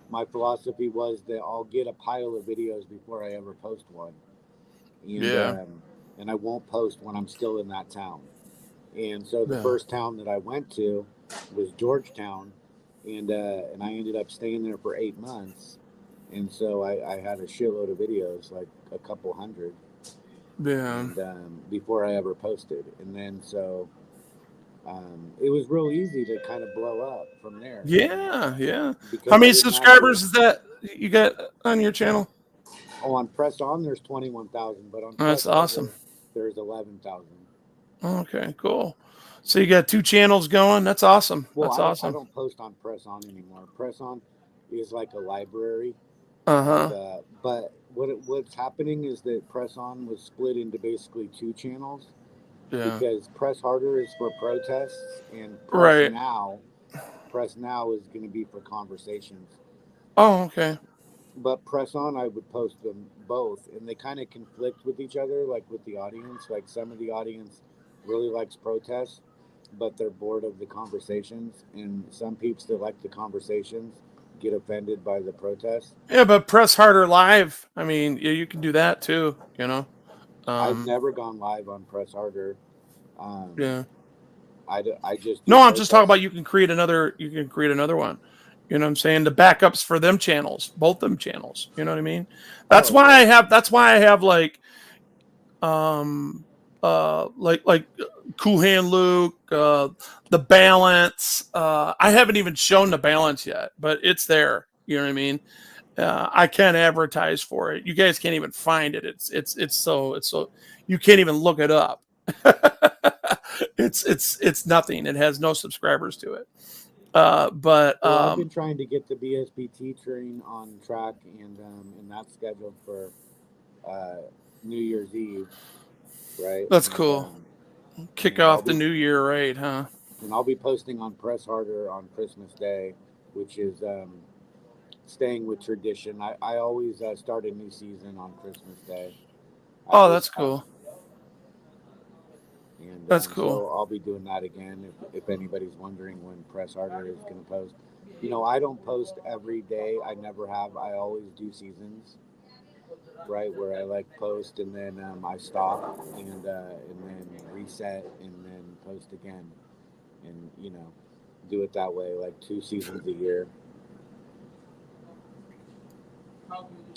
my philosophy was that I'll get a pile of videos before I ever post one. And I won't post when I'm still in that town. And so the first town that I went to was Georgetown, and I ended up staying there for 8 months. And so I had a shitload of videos, like a couple hundred. Yeah. And, before I ever posted. And then so it was real easy to kind of blow up from there. Yeah. How many subscribers is that you got on your channel? Oh, on Press On, there's 21,000, but on that's awesome. There's 11,000. Okay, cool. So you got 2 channels going. That's awesome. Well, awesome. I don't post on Press On anymore. Press On is like a library. Uh-huh. But what's happening is that Press On was split into basically two channels, Yeah. because Press Harder is for protests, and Right. Press Now is going to be for conversations. Oh, okay. But Press On, I would post them both, and they kind of conflict with each other, like with the audience. Like, some of the audience really likes protests, but they're bored of the conversations, and some peeps that like the conversations get offended by the protests. Yeah, but Press Harder Live, I mean, you can do that too, you know? I've Um, never gone live on Press Harder. Um, yeah. I just do No, I'm just talking about protests. you can create another one. You know what I'm saying? The backups for them channels, both them channels. You know what I mean? Oh yeah, That's why I have um like Cool Hand Luke, the balance. I haven't even shown the balance yet, but it's there. You know what I mean? I can't advertise for it. You guys can't even find it. It's so you can't even look it up. It's nothing. It has no subscribers to it. But well, I've been trying to get the BSBT train on track, and that's scheduled for uh, New Year's Eve, right? that's cool. Kick And I'll off the be new year, right? Huh? and I'll be posting on Press Harder on Christmas Day, which is staying with tradition. I always start a new season on Christmas Day. I Oh, always that's have, cool. and That's cool. so I'll be doing that again. If anybody's wondering when Press Harder is going to post, I don't post every day. I never have. I always do seasons, right, where I like post, and then I stop, and then reset, and then post again, and do it that way, like 2 seasons a year.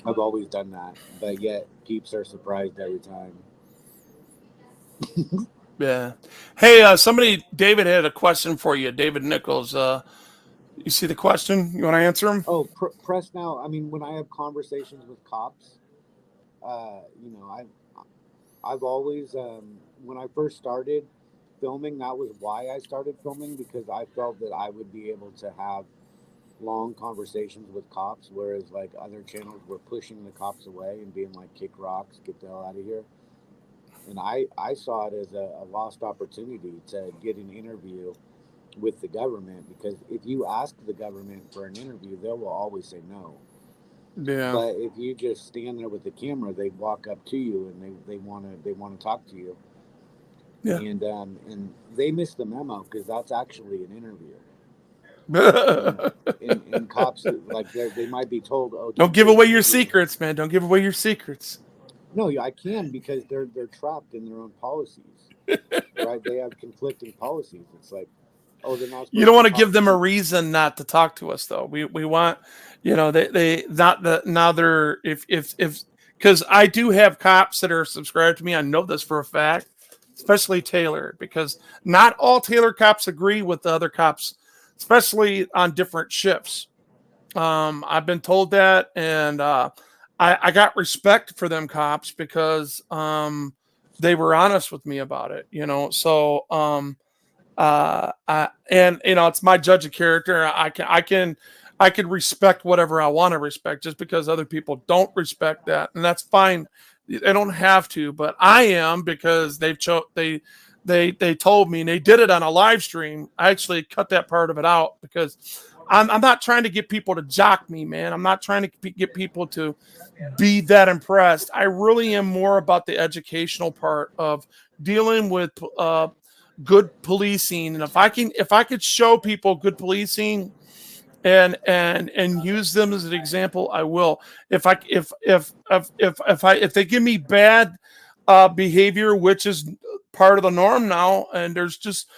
I've always done that, but yet peeps are surprised every time. Yeah. Hey, David had a question for you. David Nichols. You see the question? You want to answer him? Oh, Press Now. I mean, when I have conversations with cops, I've always, when I first started filming, that was why I started filming, because I felt that I would be able to have long conversations with cops, whereas like other channels were pushing the cops away and being like, kick rocks, get the hell out of here. And I saw it as a lost opportunity to get an interview with the government, because if you ask the government for an interview, they will always say no. Yeah. But if you just stand there with the camera, they walk up to you, and they want to talk to you, Yeah. and they miss the memo, because that's actually an interview. And Don't and cops, like, they might be told, oh, don't give do an away your interview. secrets, man. Don't give away your secrets. No, I can, because they're trapped in their own policies, right? They have conflicting policies. It's like, oh, they're not You supposed don't to want to talk give them a to. reason not to talk to us, though. We want, they not the now they're if because I do have cops that are subscribed to me. I know this for a fact, especially Taylor, because not all Taylor cops agree with the other cops, especially on different shifts. I've been told that, and I got respect for them cops because they were honest with me about it. So and it's my judge of character. I can respect whatever I want to respect just because other people don't respect that, and that's fine. They don't have to, but I am, because they told me, and they did it on a live stream. I actually cut that part of it out because I'm not trying to get people to jock me, man. I'm not trying to get people to be that impressed. I really am more about the educational part of dealing with good policing, and if I could show people good policing and use them as an example, I will. If they give me bad behavior, which is part of the norm now, and there's just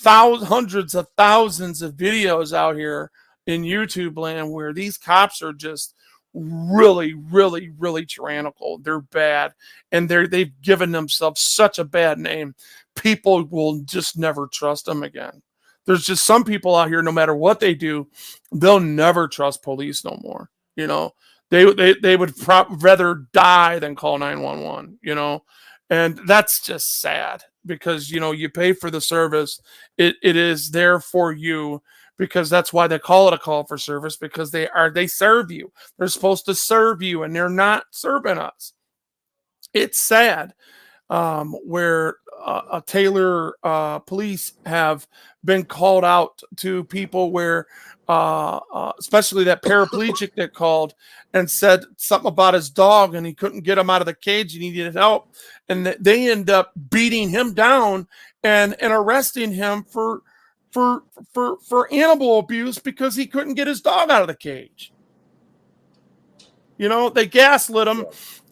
hundreds of thousands of videos out here in YouTube land where these cops are just really, really, really tyrannical. They're bad, and they've given themselves such a bad name. People will just never trust them again. There's just some people out here, no matter what they do, they'll never trust police no more. They would rather die than call 911. And that's just sad because, you pay for the service. It is there for you, because that's why they call it a call for service, because they serve you. They're supposed to serve you, and they're not serving us. It's sad. Where Taylor police have been called out to people where, especially that paraplegic that called and said something about his dog, and he couldn't get him out of the cage. He needed help, and they end up beating him down and arresting him for animal abuse because he couldn't get his dog out of the cage. They gaslit him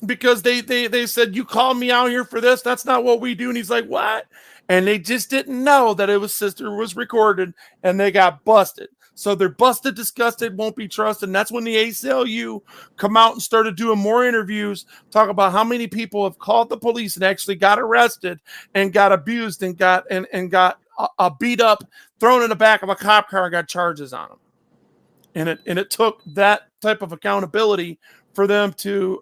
because they said, you called me out here for this. That's not what we do. And he's like, what? And they just didn't know that it was sister was recorded, and they got busted. So they're busted, disgusted, won't be trusted. And that's when the ACLU come out and started doing more interviews, talk about how many people have called the police and actually got arrested and got abused and got beat up, thrown in the back of a cop car, and got charges on them. And it took that type of accountability for them to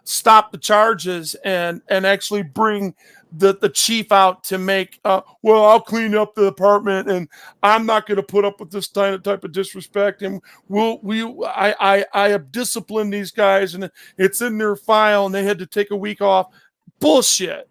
stop the charges and actually bring the chief out to make, well, I'll clean up the apartment, and I'm not going to put up with this type of disrespect. And I have disciplined these guys, and it's in their file, and they had to take a week off. Bullshit.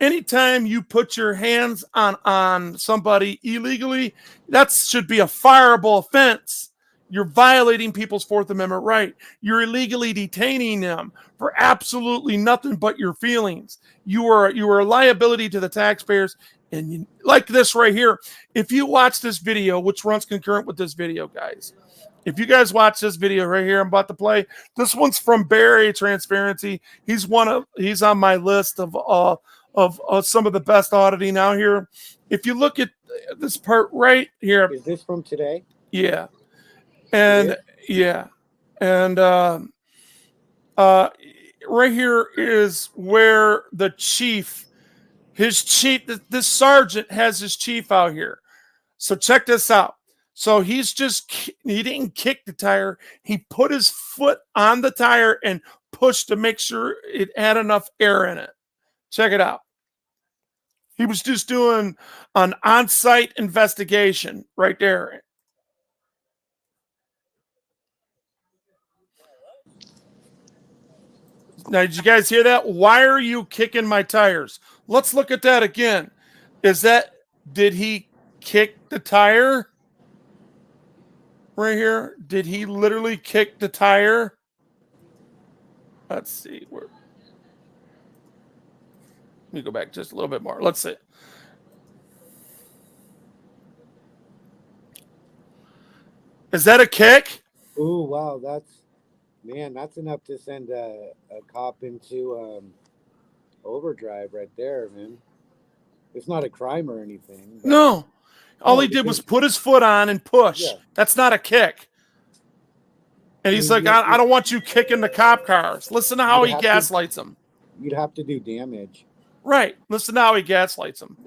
Anytime you put your hands on somebody illegally, that should be a fireable offense. You're violating people's Fourth Amendment right. You're illegally detaining them for absolutely nothing but your feelings. You are a liability to the taxpayers. And like this right here, if you watch this video, which runs concurrent with this video, guys, if you guys watch this video right here I'm about to play, this one's from Barry Transparency. He's on my list of some of the best auditing out here. If you look at this part right here. Is this from today? Yeah. And yeah. And right here is where the chief, this sergeant has his chief out here. So check this out. So he didn't kick the tire. He put his foot on the tire and pushed to make sure it had enough air in it. Check it out. He was just doing an on-site investigation right there. Now, did you guys hear that? Why are you kicking my tires? Let's look at that again. Did he kick the tire? Right here? Did he literally kick the tire? Let's see. Let me go back just a little bit more. Let's see. Is that a kick? Oh, wow. That's enough to send a cop into overdrive right there, man. It's not a crime or anything. No. All he did was put his foot on and push. Yeah. That's not a kick. And he's like, I don't want you kicking the cop cars. Listen to how he gaslights them. You'd have to do damage. Right. Listen to how he gaslights them.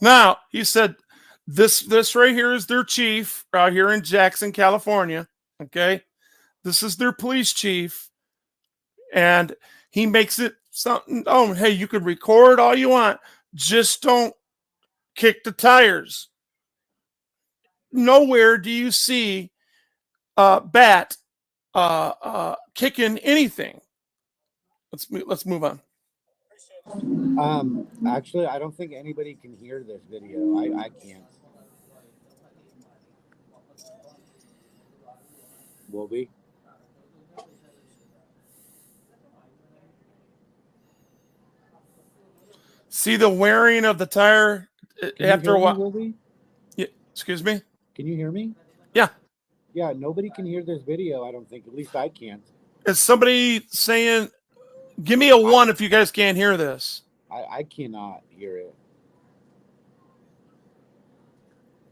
Now, he said, this right here is their chief out here in Jackson, California. Okay. This is their police chief. And he makes it something. Oh, hey, you can record all you want. Just don't kick the tires. Nowhere do you see Bat kicking anything. Let's move on. Actually, I don't think anybody can hear this video. I can't. Wolvy? See the wearing of the tire after a while. Wolvy? Yeah, excuse me? Can you hear me? Yeah. Yeah, nobody can hear this video. I don't think. At least I can't. Is somebody saying, give me a 1 if you guys can't hear this? I cannot hear it.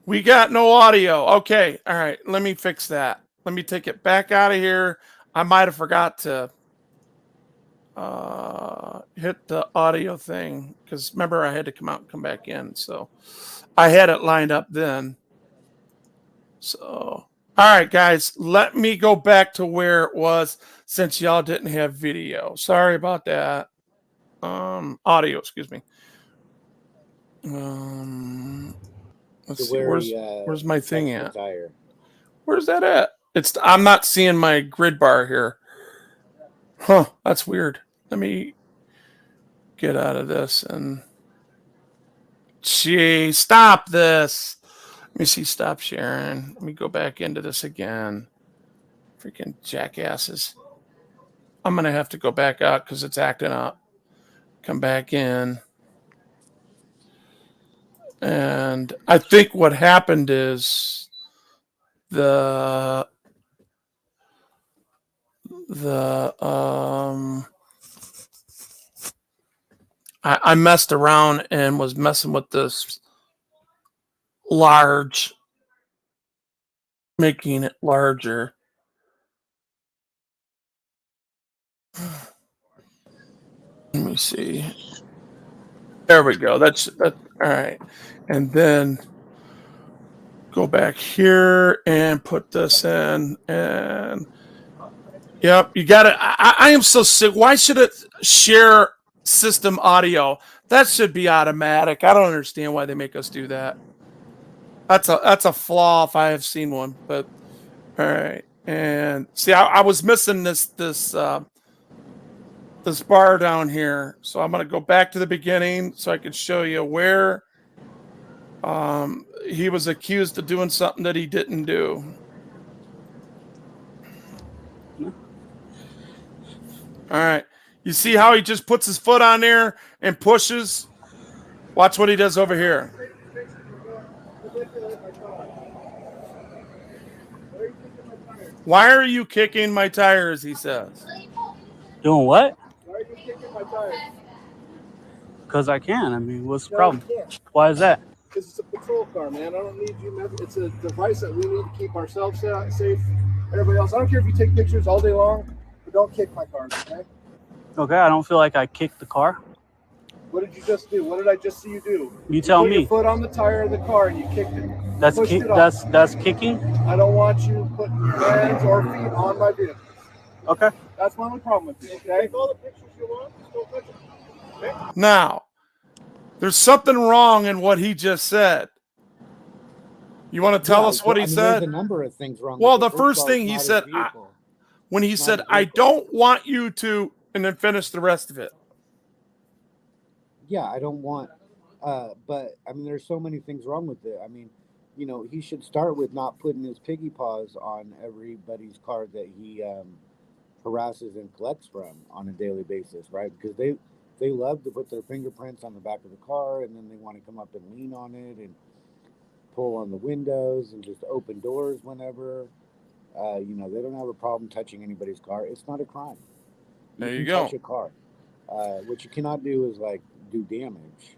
We got no audio. Okay. All right. Let me fix that. Let me take it back out of here. I might have forgot to hit the audio thing because remember I had to come out and come back in. So I had it lined up then. So, all right, guys, let me go back to where it was since y'all didn't have video. Sorry about that. Audio, excuse me. Let's see. Where's my thing at? Where's that at? I'm not seeing my grid bar here. Huh, that's weird. Let me get out of this and gee, stop this. Let me see, stop sharing. Let me go back into this again. Freaking jackasses. I'm gonna have to go back out because it's acting up. Come back in. And I think what happened is I messed around and was messing with this large, making it larger. Let me see. There we go. That's all right. And then go back here and put this in. And yep, you got it. I am so sick. Why should it share system audio? That should be automatic. I don't understand why they make us do that. That's a flaw if I have seen one. But all right. And see, I was missing this bar down here. So I'm going to go back to the beginning so I can show you where he was accused of doing something that he didn't do. All right. You see how he just puts his foot on there and pushes? Watch what he does over here. Why are you kicking my tires, he says. Doing what? Why are you kicking my tires? Because I can. I mean, what's the problem? Why is that? Because it's a patrol car, man. I don't need you. It's a device that we need to keep ourselves safe. Everybody else. I don't care if you take pictures all day long, but don't kick my cars, okay? Okay, I don't feel like I kicked the car. What did you just do? What did I just see you do? You tell put me. Your foot on the tire of the car and you kicked it. That's kicking. I don't want you putting your hands or feet on my vehicle. Okay. That's my only problem with you. Okay. Take all the pictures you want. Just don't touch it. Okay? Now, there's something wrong in what he just said. You want to tell us what he said? There's a number of things wrong. Well, the first thing he said, when he said, I don't want you to, and then finish the rest of it. Yeah, I don't want, but I mean, there's so many things wrong with it. I mean, you know, he should start with not putting his piggy paws on everybody's car that he harasses and collects from on a daily basis, right? Because they love to put their fingerprints on the back of the car, and then they want to come up and lean on it and pull on the windows and just open doors whenever. You know, they don't have a problem touching anybody's car. It's not a crime. There you go. Touch a car. What you cannot do is like do damage.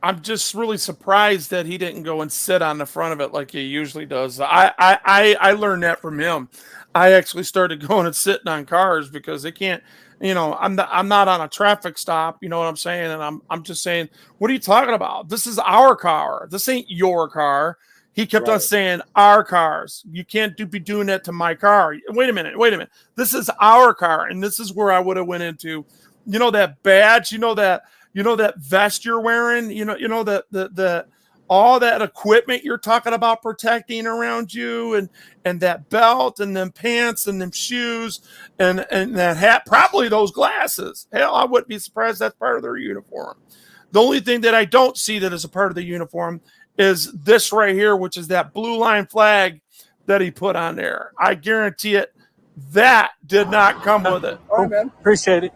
I'm just really surprised that he didn't go and sit on the front of it like he usually does. I learned that from him. I actually started going and sitting on cars because they can't, you know, I'm not on a traffic stop, you know what I'm saying? And I'm just saying, what are you talking about? This is our car. This ain't your car. He kept on saying our cars. You can't be doing that to my car. Wait a minute. This is our car. And this is where I would have went into, you know, that badge, you know that vest you're wearing, you know the all that equipment you're talking about protecting around you, and that belt and them pants and them shoes and that hat, probably those glasses. Hell, I wouldn't be surprised that's part of their uniform. The only thing that I don't see that is a part of the uniform is this right here, which is that blue line flag that he put on there. I guarantee it, that did not come with it. All right, man. Appreciate it.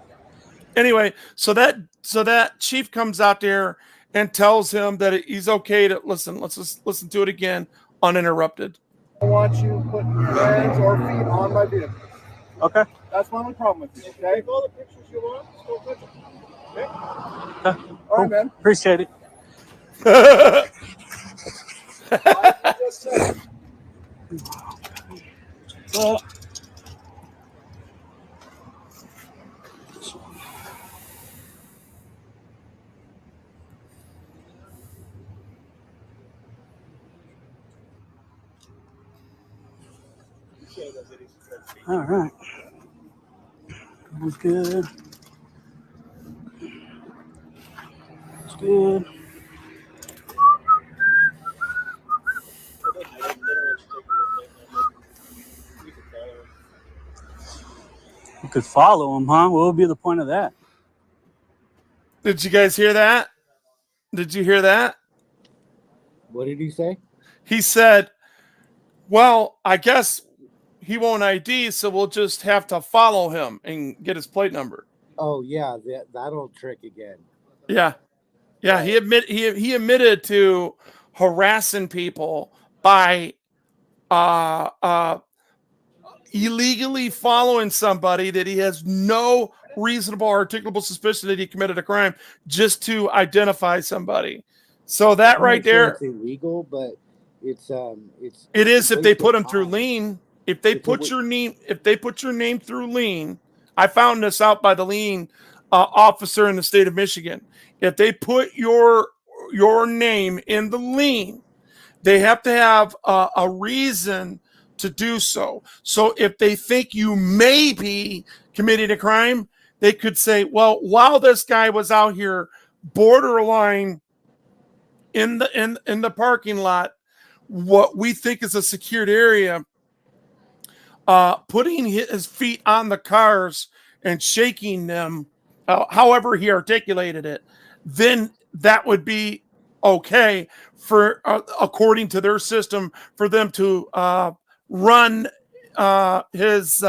Anyway, so that chief comes out there and tells him that he's okay to listen. Let's just listen to it again, uninterrupted. I want you putting your hands or feet on my vehicle. Okay. That's my only problem with you. Okay. Take all the pictures you want. Just don't touch them. Okay. All right, man. Appreciate it. I just said. All right. That's good. That's good. You could follow him, huh? What would be the point of that? Did you guys hear that? Did you hear that? What did he say? He said, well, I guess he won't ID, so we'll just have to follow him and get his plate number. Oh yeah, that old trick again. Yeah. Yeah, he admitted to harassing people by illegally following somebody that he has no reasonable articulable suspicion that he committed a crime just to identify somebody. So that right there, it's illegal, but it is if they put him through lien. If they put your name through lien, I found this out by the lien officer in the state of Michigan. If they put your name in the lien, they have to have a reason to do so. So if they think you may be committing a crime, they could say, well, while this guy was out here borderline in the parking lot, what we think is a secured area, putting his feet on the cars and shaking them, however he articulated it, then that would be okay for according to their system for them to run his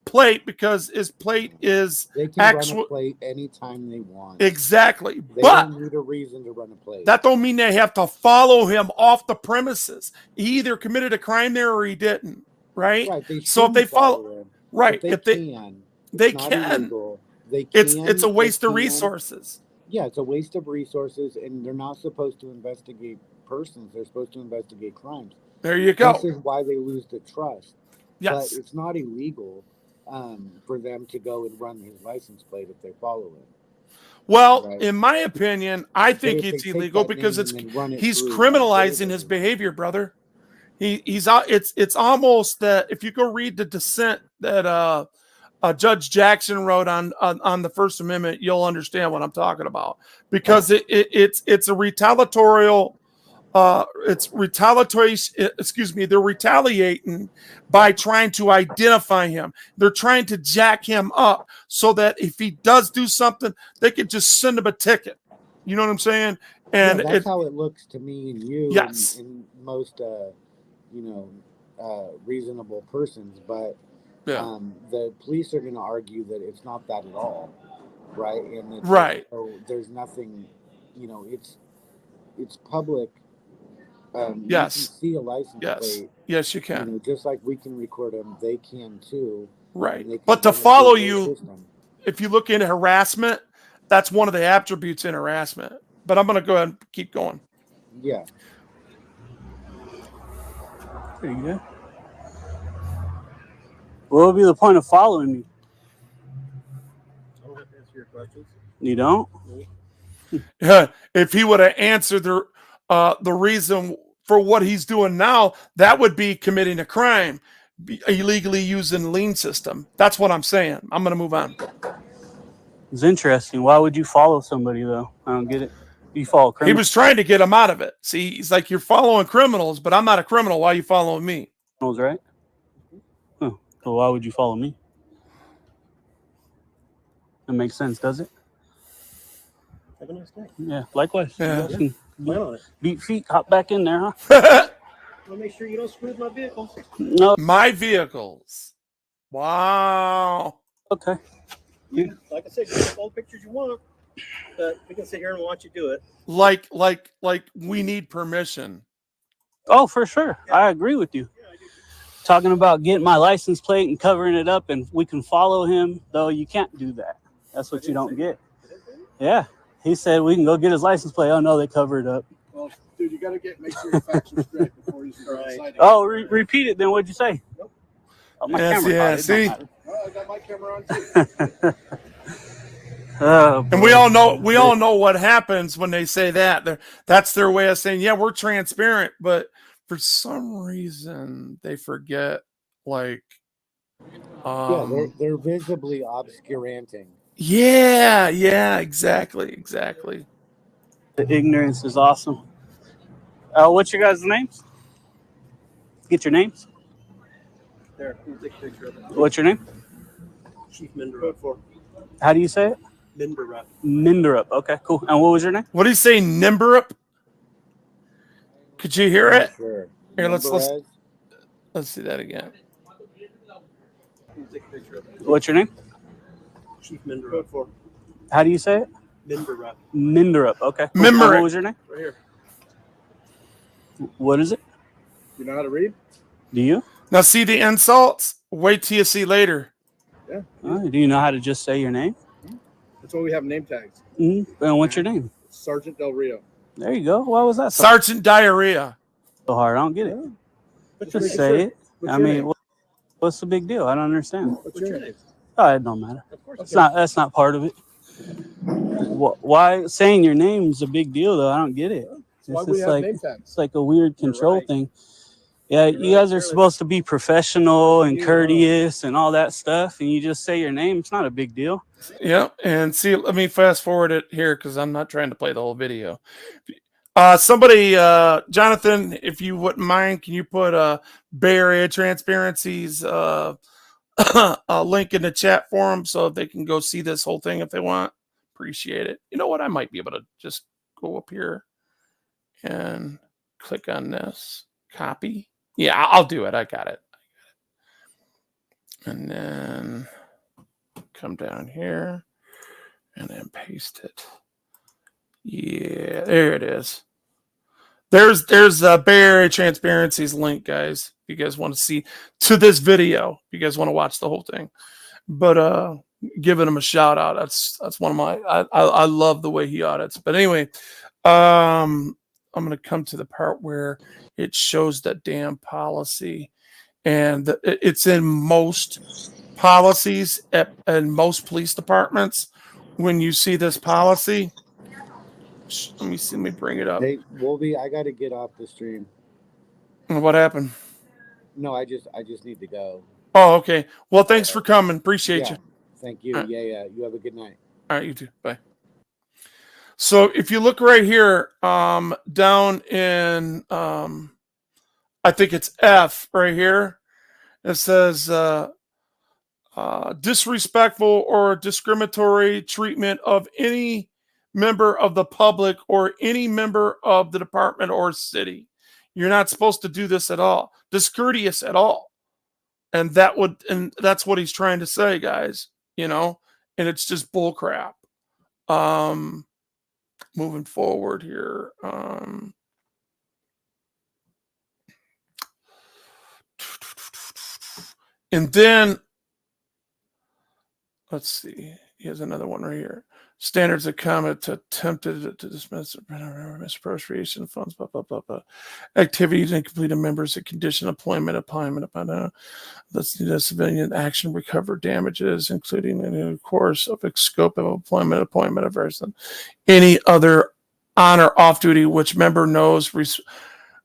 plate, because his plate is they can run a plate anytime they want. Exactly. They but don't need a reason to run a plate. That don't mean they have to follow him off the premises. He either committed a crime there or he didn't. Right. So if they follow him, right, if they can, illegal. They can. It's a waste of resources. Yeah, it's a waste of resources, and they're not supposed to investigate persons. They're supposed to investigate crimes. There you go. This is why they lose the trust. Yes. But it's not illegal for them to go and run his license plate if they follow it. Well, right? In my opinion, I think it's illegal because he's criminalizing his behavior, brother. It's almost that if you go read the dissent that Judge Jackson wrote on the First Amendment, you'll understand what I'm talking about, because it's a retaliatory. They're retaliating by trying to identify him. They're trying to jack him up so that if he does do something, they could just send him a ticket. You know what I'm saying? And that's how it looks to me and you. Yes. And most, reasonable persons. But the police are going to argue that it's not that at all. Right. And it's right. So there's nothing, it's public. Yes. You can see a license plate. Yes, you can. Just like we can record them, they can too. Right. But to follow you, if you look into harassment, that's one of the attributes in harassment. But I'm going to go ahead and keep going. Yeah. Pretty good. What would be the point of following me? I don't have to answer your questions. You don't? Yeah. If he would have answered the reason for what he's doing now, that would be committing a crime, illegally using the lien system. That's what I'm saying. I'm going to move on. It's interesting. Why would you follow somebody, though? I don't get it. You follow criminals. He was trying to get him out of it. See, he's like, you're following criminals, but I'm not a criminal. Why are you following me? Criminals, right? Oh, so why would you follow me? That makes sense, does it? Have a nice day. Yeah, likewise. Yeah. Plan on it. Beat feet, hop back in there, huh? I'll make sure you don't screw with my vehicles. No. My vehicles. Wow. Okay. Yeah. Like I said, you can take all the pictures you want, but we can sit here and watch you do it. Like we need permission. Oh, for sure. Yeah. I agree with you. Yeah, I do talking about getting my license plate and covering it up, and we can follow him. Though you can't do that. That's what you don't get. Yeah, he said we can go get his license plate. Oh no, they cover it up. Well, dude, you got to make sure your facts are straight before you start deciding. Oh, repeat it then. What'd you say? Nope. Oh, my Yes, camera yeah, caught it. see? Don't matter. Well, I got my camera on too. Oh, And we all know what happens when they say that. That's their way of saying, yeah, we're transparent, but for some reason they forget, like, they're visibly obscuranting. Yeah, exactly. the ignorance is awesome. What's your guys' names? Get your names. There, we'll take a picture of it. What's your name? Chief Minderup. How do you say it? Minderup. Minderup. Okay, cool. And what was your name? What do you say, Nimberup? Could you hear it? Sure. Here, let's Nimberez? see that again. We'll take a picture of it. What's your name? Chief Minderup. How do you say it? Minderup. Minderup. Okay. Cool. Minderup. And what was your name? Right here. What is it? You know how to read? Do you? Now, see the insults? Wait till you see later. Yeah. Do you know how to just say your name? That's why we have name tags. Mm-hmm. And what's your name? Sergeant Del Rio. There you go. Why was that so Sergeant Diarrhea. hard? I don't get it. What's Just your say name? it. What's I your mean, name? what's the big deal? I don't understand. What's your name? Oh, it don't matter. Of course. It's not. That's not part of it. Why saying your name is a big deal though? I don't get it. That's why It's we just have like name tags. it's like a weird control right. thing. Yeah, you guys are supposed to be professional and courteous and all that stuff, and you just say your name. It's not a big deal. Yep. And see, let me fast forward it here because I'm not trying to play the whole video. Somebody, Jonathan, if you wouldn't mind, can you put Bay Area Transparency's a link in the chat for them so they can go see this whole thing if they want? Appreciate it. You know what? I might be able to just go up here and click on this. Copy. Yeah, I'll do it. I got it. And then come down here and then paste it. Yeah, there it is. There's Bay Area Transparency's link, guys. If you guys want to see to this video, if you guys want to watch the whole thing. But giving him a shout out. That's one of my I love the way he audits. But anyway, I'm gonna come to the part where it shows that damn policy, and it's in most policies and most police departments. When you see this policy, let me bring it up. Hey, Wolvy, I got to get off the stream. What happened? No, I just need to go. Oh, okay. Well, thanks for coming. Appreciate you. Thank you. All right. Yeah. You have a good night. All right, you too. Bye. So if you look right here, down in I think it's F right here, it says disrespectful or discriminatory treatment of any member of the public or any member of the department or city. You're not supposed to do this at all. Discourteous at all. And that's what he's trying to say, guys, and it's just bull crap. Moving forward here. And then let's see. He has another one right here. Standards of conduct attempted to dismiss misappropriation funds, blah, blah, blah, blah. Activities and completed members of condition employment upon the civilian action recover damages, including in the course of a scope of employment, appointment of person. Any other on or off duty which member knows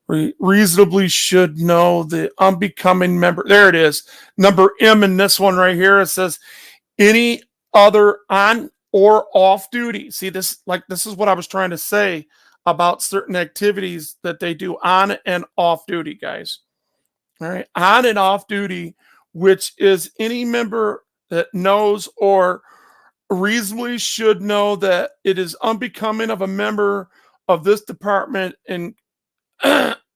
reasonably should know the unbecoming member. There it is. Number M in this one right here. It says any other on or off duty. See this is what I was trying to say about certain activities that they do on and off duty, guys. All right. On and off duty, which is any member that knows or reasonably should know that it is unbecoming of a member of this department and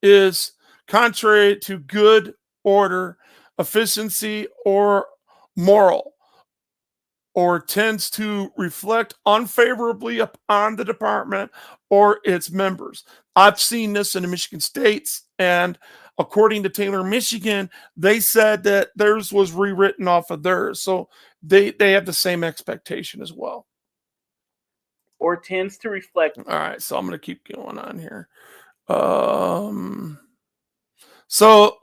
is contrary to good order, efficiency, or moral, or tends to reflect unfavorably upon the department or its members. I've seen this in the Michigan states, and according to Taylor, Michigan, they said that theirs was rewritten off of theirs. So they have the same expectation as well. Or tends to reflect. All right, so I'm going to keep going on here. So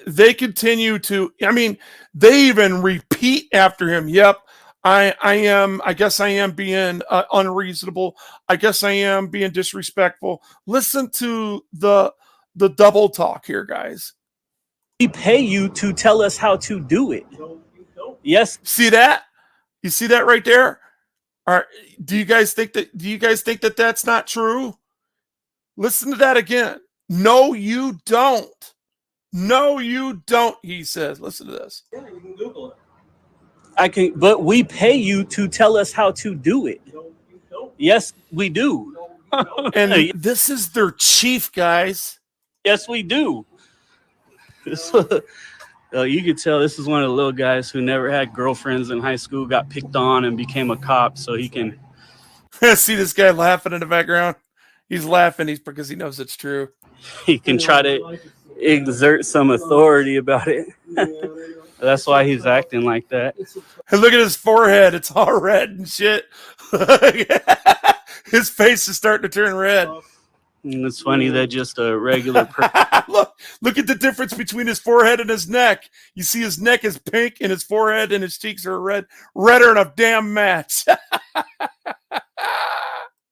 they continue to, I mean, they even repeat after him. Yep, I guess I am being unreasonable. I guess I am being disrespectful. Listen to the double talk here, guys. We pay you to tell us how to do it. Yes. See that? You see that right there? All right. Do you guys think that that's not true? Listen to that again. No, you don't. No, you don't, he says. Listen to this. Yeah, you can Google it. I can, but we pay you to tell us how to do it. No, you don't. Yes, we do. No, you don't. And this is their chief, guys. Yes, we do. You could tell this is one of the little guys who never had girlfriends in high school, got picked on, and became a cop. So he can see this guy laughing in the background. He's laughing. Because he knows it's true. He can try to exert some authority about it. That's why he's acting like that. And look at his forehead. It's all red and shit. His face is starting to turn red. And it's funny that just a regular person. Look at the difference between his forehead and his neck. You see his neck is pink and his forehead and his cheeks are redder than a damn match.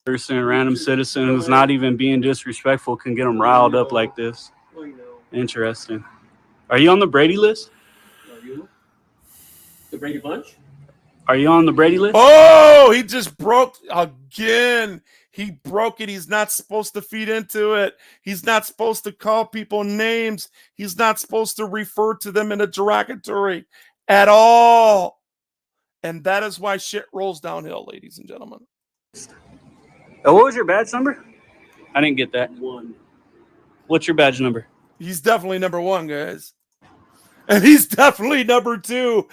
Person, a random citizen who's not even being disrespectful can get them riled up like this. Interesting. Are you on the Brady list? Are you? The Brady Bunch? Are you on the Brady list? Oh, he just broke again. He broke it. He's not supposed to feed into it. He's not supposed to call people names. He's not supposed to refer to them in a derogatory at all. And that is why shit rolls downhill, ladies and gentlemen. What was your badge number? I didn't get that. 1. What's your badge number? He's definitely number 1, guys. And he's definitely number 2.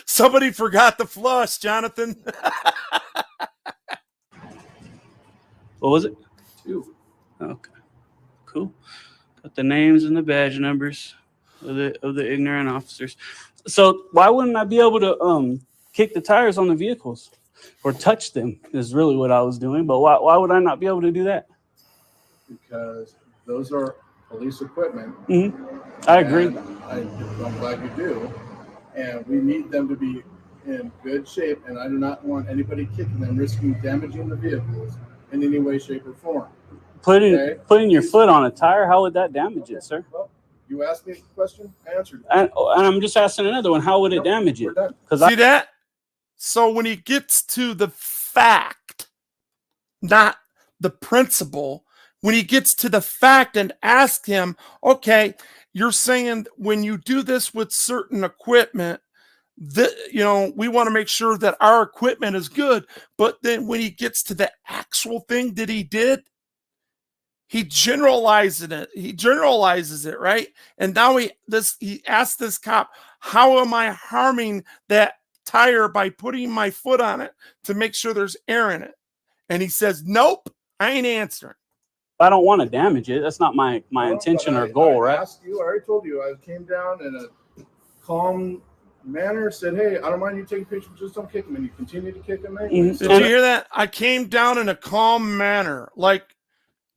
Somebody forgot the flush, Jonathan. What was it? 2. Okay. Cool. Got the names and the badge numbers of the ignorant officers. So why wouldn't I be able to kick the tires on the vehicles or touch them is really what I was doing. But why would I not be able to do that? Because those are police equipment. Mm-hmm. I agree. I'm glad you do. And we need them to be in good shape. And I do not want anybody kicking them, risking damaging the vehicles in any way, shape, or form. Putting your foot on a tire, how would that damage it, sir? Well, you asked me a question, I answered it. And I'm just asking another one. How would it damage it? See that? So when he gets to the fact, not the principle, when he gets to the fact and ask him, okay, you're saying when you do this with certain equipment, we want to make sure that our equipment is good. But then when he gets to the actual thing that he did, he generalizes it, right? And now he asked this cop, how am I harming that tire by putting my foot on it to make sure there's air in it? And he says, nope, I ain't answering. I don't want to damage it. That's not my intention or goal, right? I already told you, I came down in a calm manner, said, hey, I don't mind you taking pictures, just don't kick him. And you continue to kick him. Did you hear that? I came down in a calm manner. Like,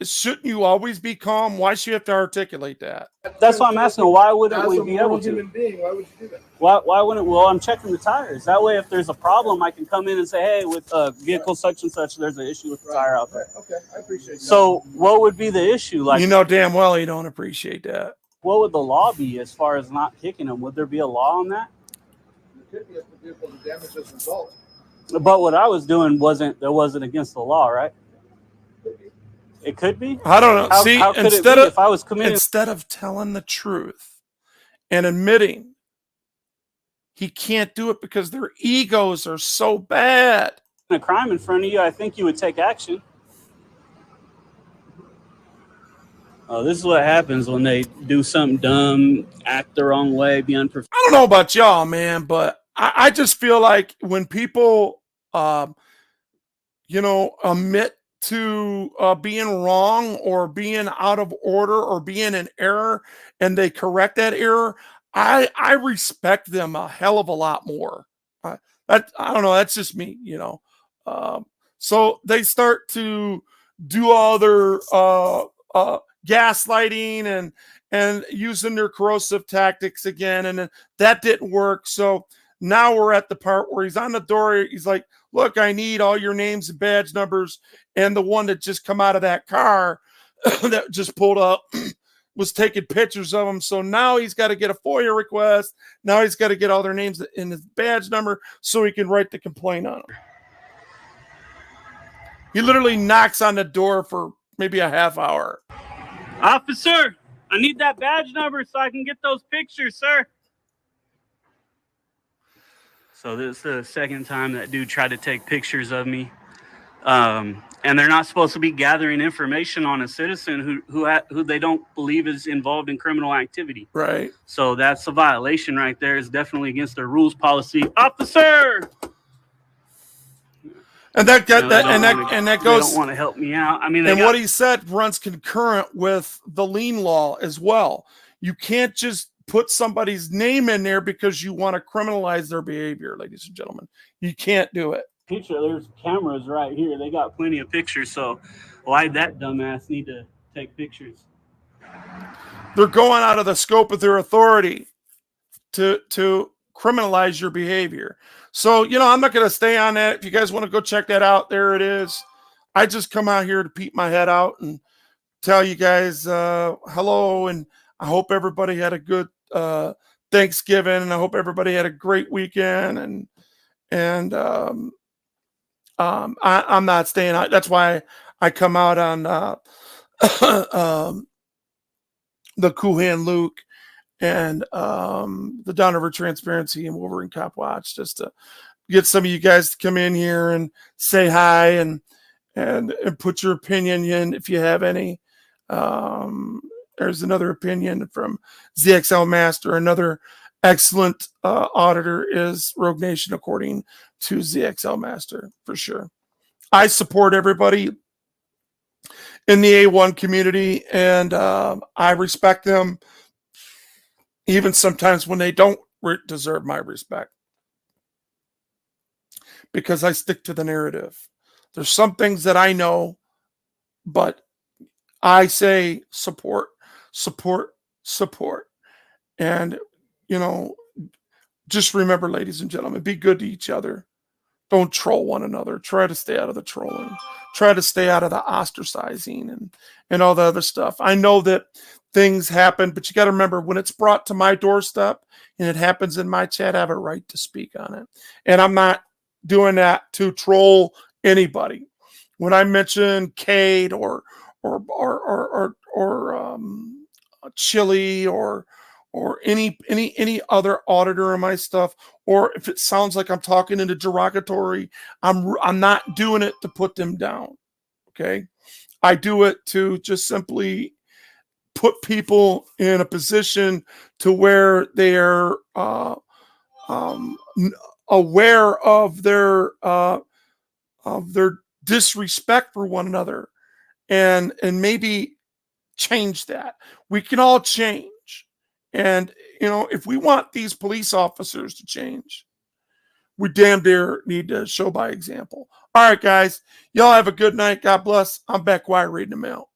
shouldn't you always be calm? Why should you have to articulate that? That's why I'm asking. Why wouldn't we be able to? Human being, why would you do that? Why wouldn't? Well, I'm checking the tires. That way, if there's a problem, I can come in and say, hey, with vehicle such and such, there's an issue with the tire out there. Okay, I appreciate that. So what would be the issue? Like, you know damn well you don't appreciate that. What would the law be as far as not kicking them? Would there be a law on that? There could be if the vehicle damage as a result. But what I was doing wasn't against the law, right? It could be. I don't know. See, how if I was committing, instead of telling the truth and admitting he can't do it because their egos are so bad. A crime in front of you, I think you would take action. Oh, this is what happens when they do something dumb, act the wrong way, be unprofessional. I don't know about y'all, man, but I just feel like when people, omit to being wrong or being out of order or being in error, and they correct that error, I respect them a hell of a lot more. That I don't know. That's just me, you know. So they start to do all their gaslighting and using their corrosive tactics again, and that didn't work. So now we're at the part where he's on the door. He's like, "Look, I need all your names and badge numbers." And the one that just come out of that car that just pulled up was taking pictures of them. So now he's got to get a FOIA request. Now he's got to get all their names and his badge number so he can write the complaint on them. He literally knocks on the door for maybe a half hour. Officer, I need that badge number so I can get those pictures, sir. So this is the second time that dude tried to take pictures of me. And they're not supposed to be gathering information on a citizen who they don't believe is involved in criminal activity. Right. So that's a violation right there. It's definitely against their rules policy. Officer! And that got that, and that goes. They don't want to help me out. I mean, and what he said runs concurrent with the lien law as well. You can't just put somebody's name in there because you want to criminalize their behavior, ladies and gentlemen. You can't do it. Picture, there's cameras right here. They got plenty of pictures. So why'd that dumbass need to take pictures? They're going out of the scope of their authority to criminalize your behavior. So, you know, I'm not going to stay on that. If you guys want to go check that out, there it is. I just come out here to peep my head out and tell you guys hello, and I hope everybody had a good Thanksgiving, and I hope everybody had a great weekend. And I'm not staying out. That's why I come out on the Cool Hand Luke and the Downriver Transparency and Wolverine Cop Watch, just to get some of you guys to come in here and say hi and put your opinion in if you have any. There's another opinion from ZXL Master. Another excellent auditor is Rogue Nation, according to ZXL Master, for sure. I support everybody in the A1 community, and I respect them, even sometimes when they don't deserve my respect, because I stick to the narrative. There's some things that I know, but I say support, support, support. And, you know, just remember, ladies and gentlemen, be good to each other. Don't troll one another. Try to stay out of the trolling. Try to stay out of the ostracizing and all the other stuff. I know that things happen, but you got to remember, when it's brought to my doorstep and it happens in my chat, I have a right to speak on it. And I'm not doing that to troll anybody. When I mention Cade or Chili or any other auditor of my stuff, or if it sounds like I'm talking in a derogatory, I'm not doing it to put them down. Okay, I do it to just simply put people in a position to where they're aware of their disrespect for one another, and maybe change that. We can all change. And, you know, if we want these police officers to change, we damn near need to show by example. All right, guys. Y'all have a good night. God bless. I'm back quiet reading the mail.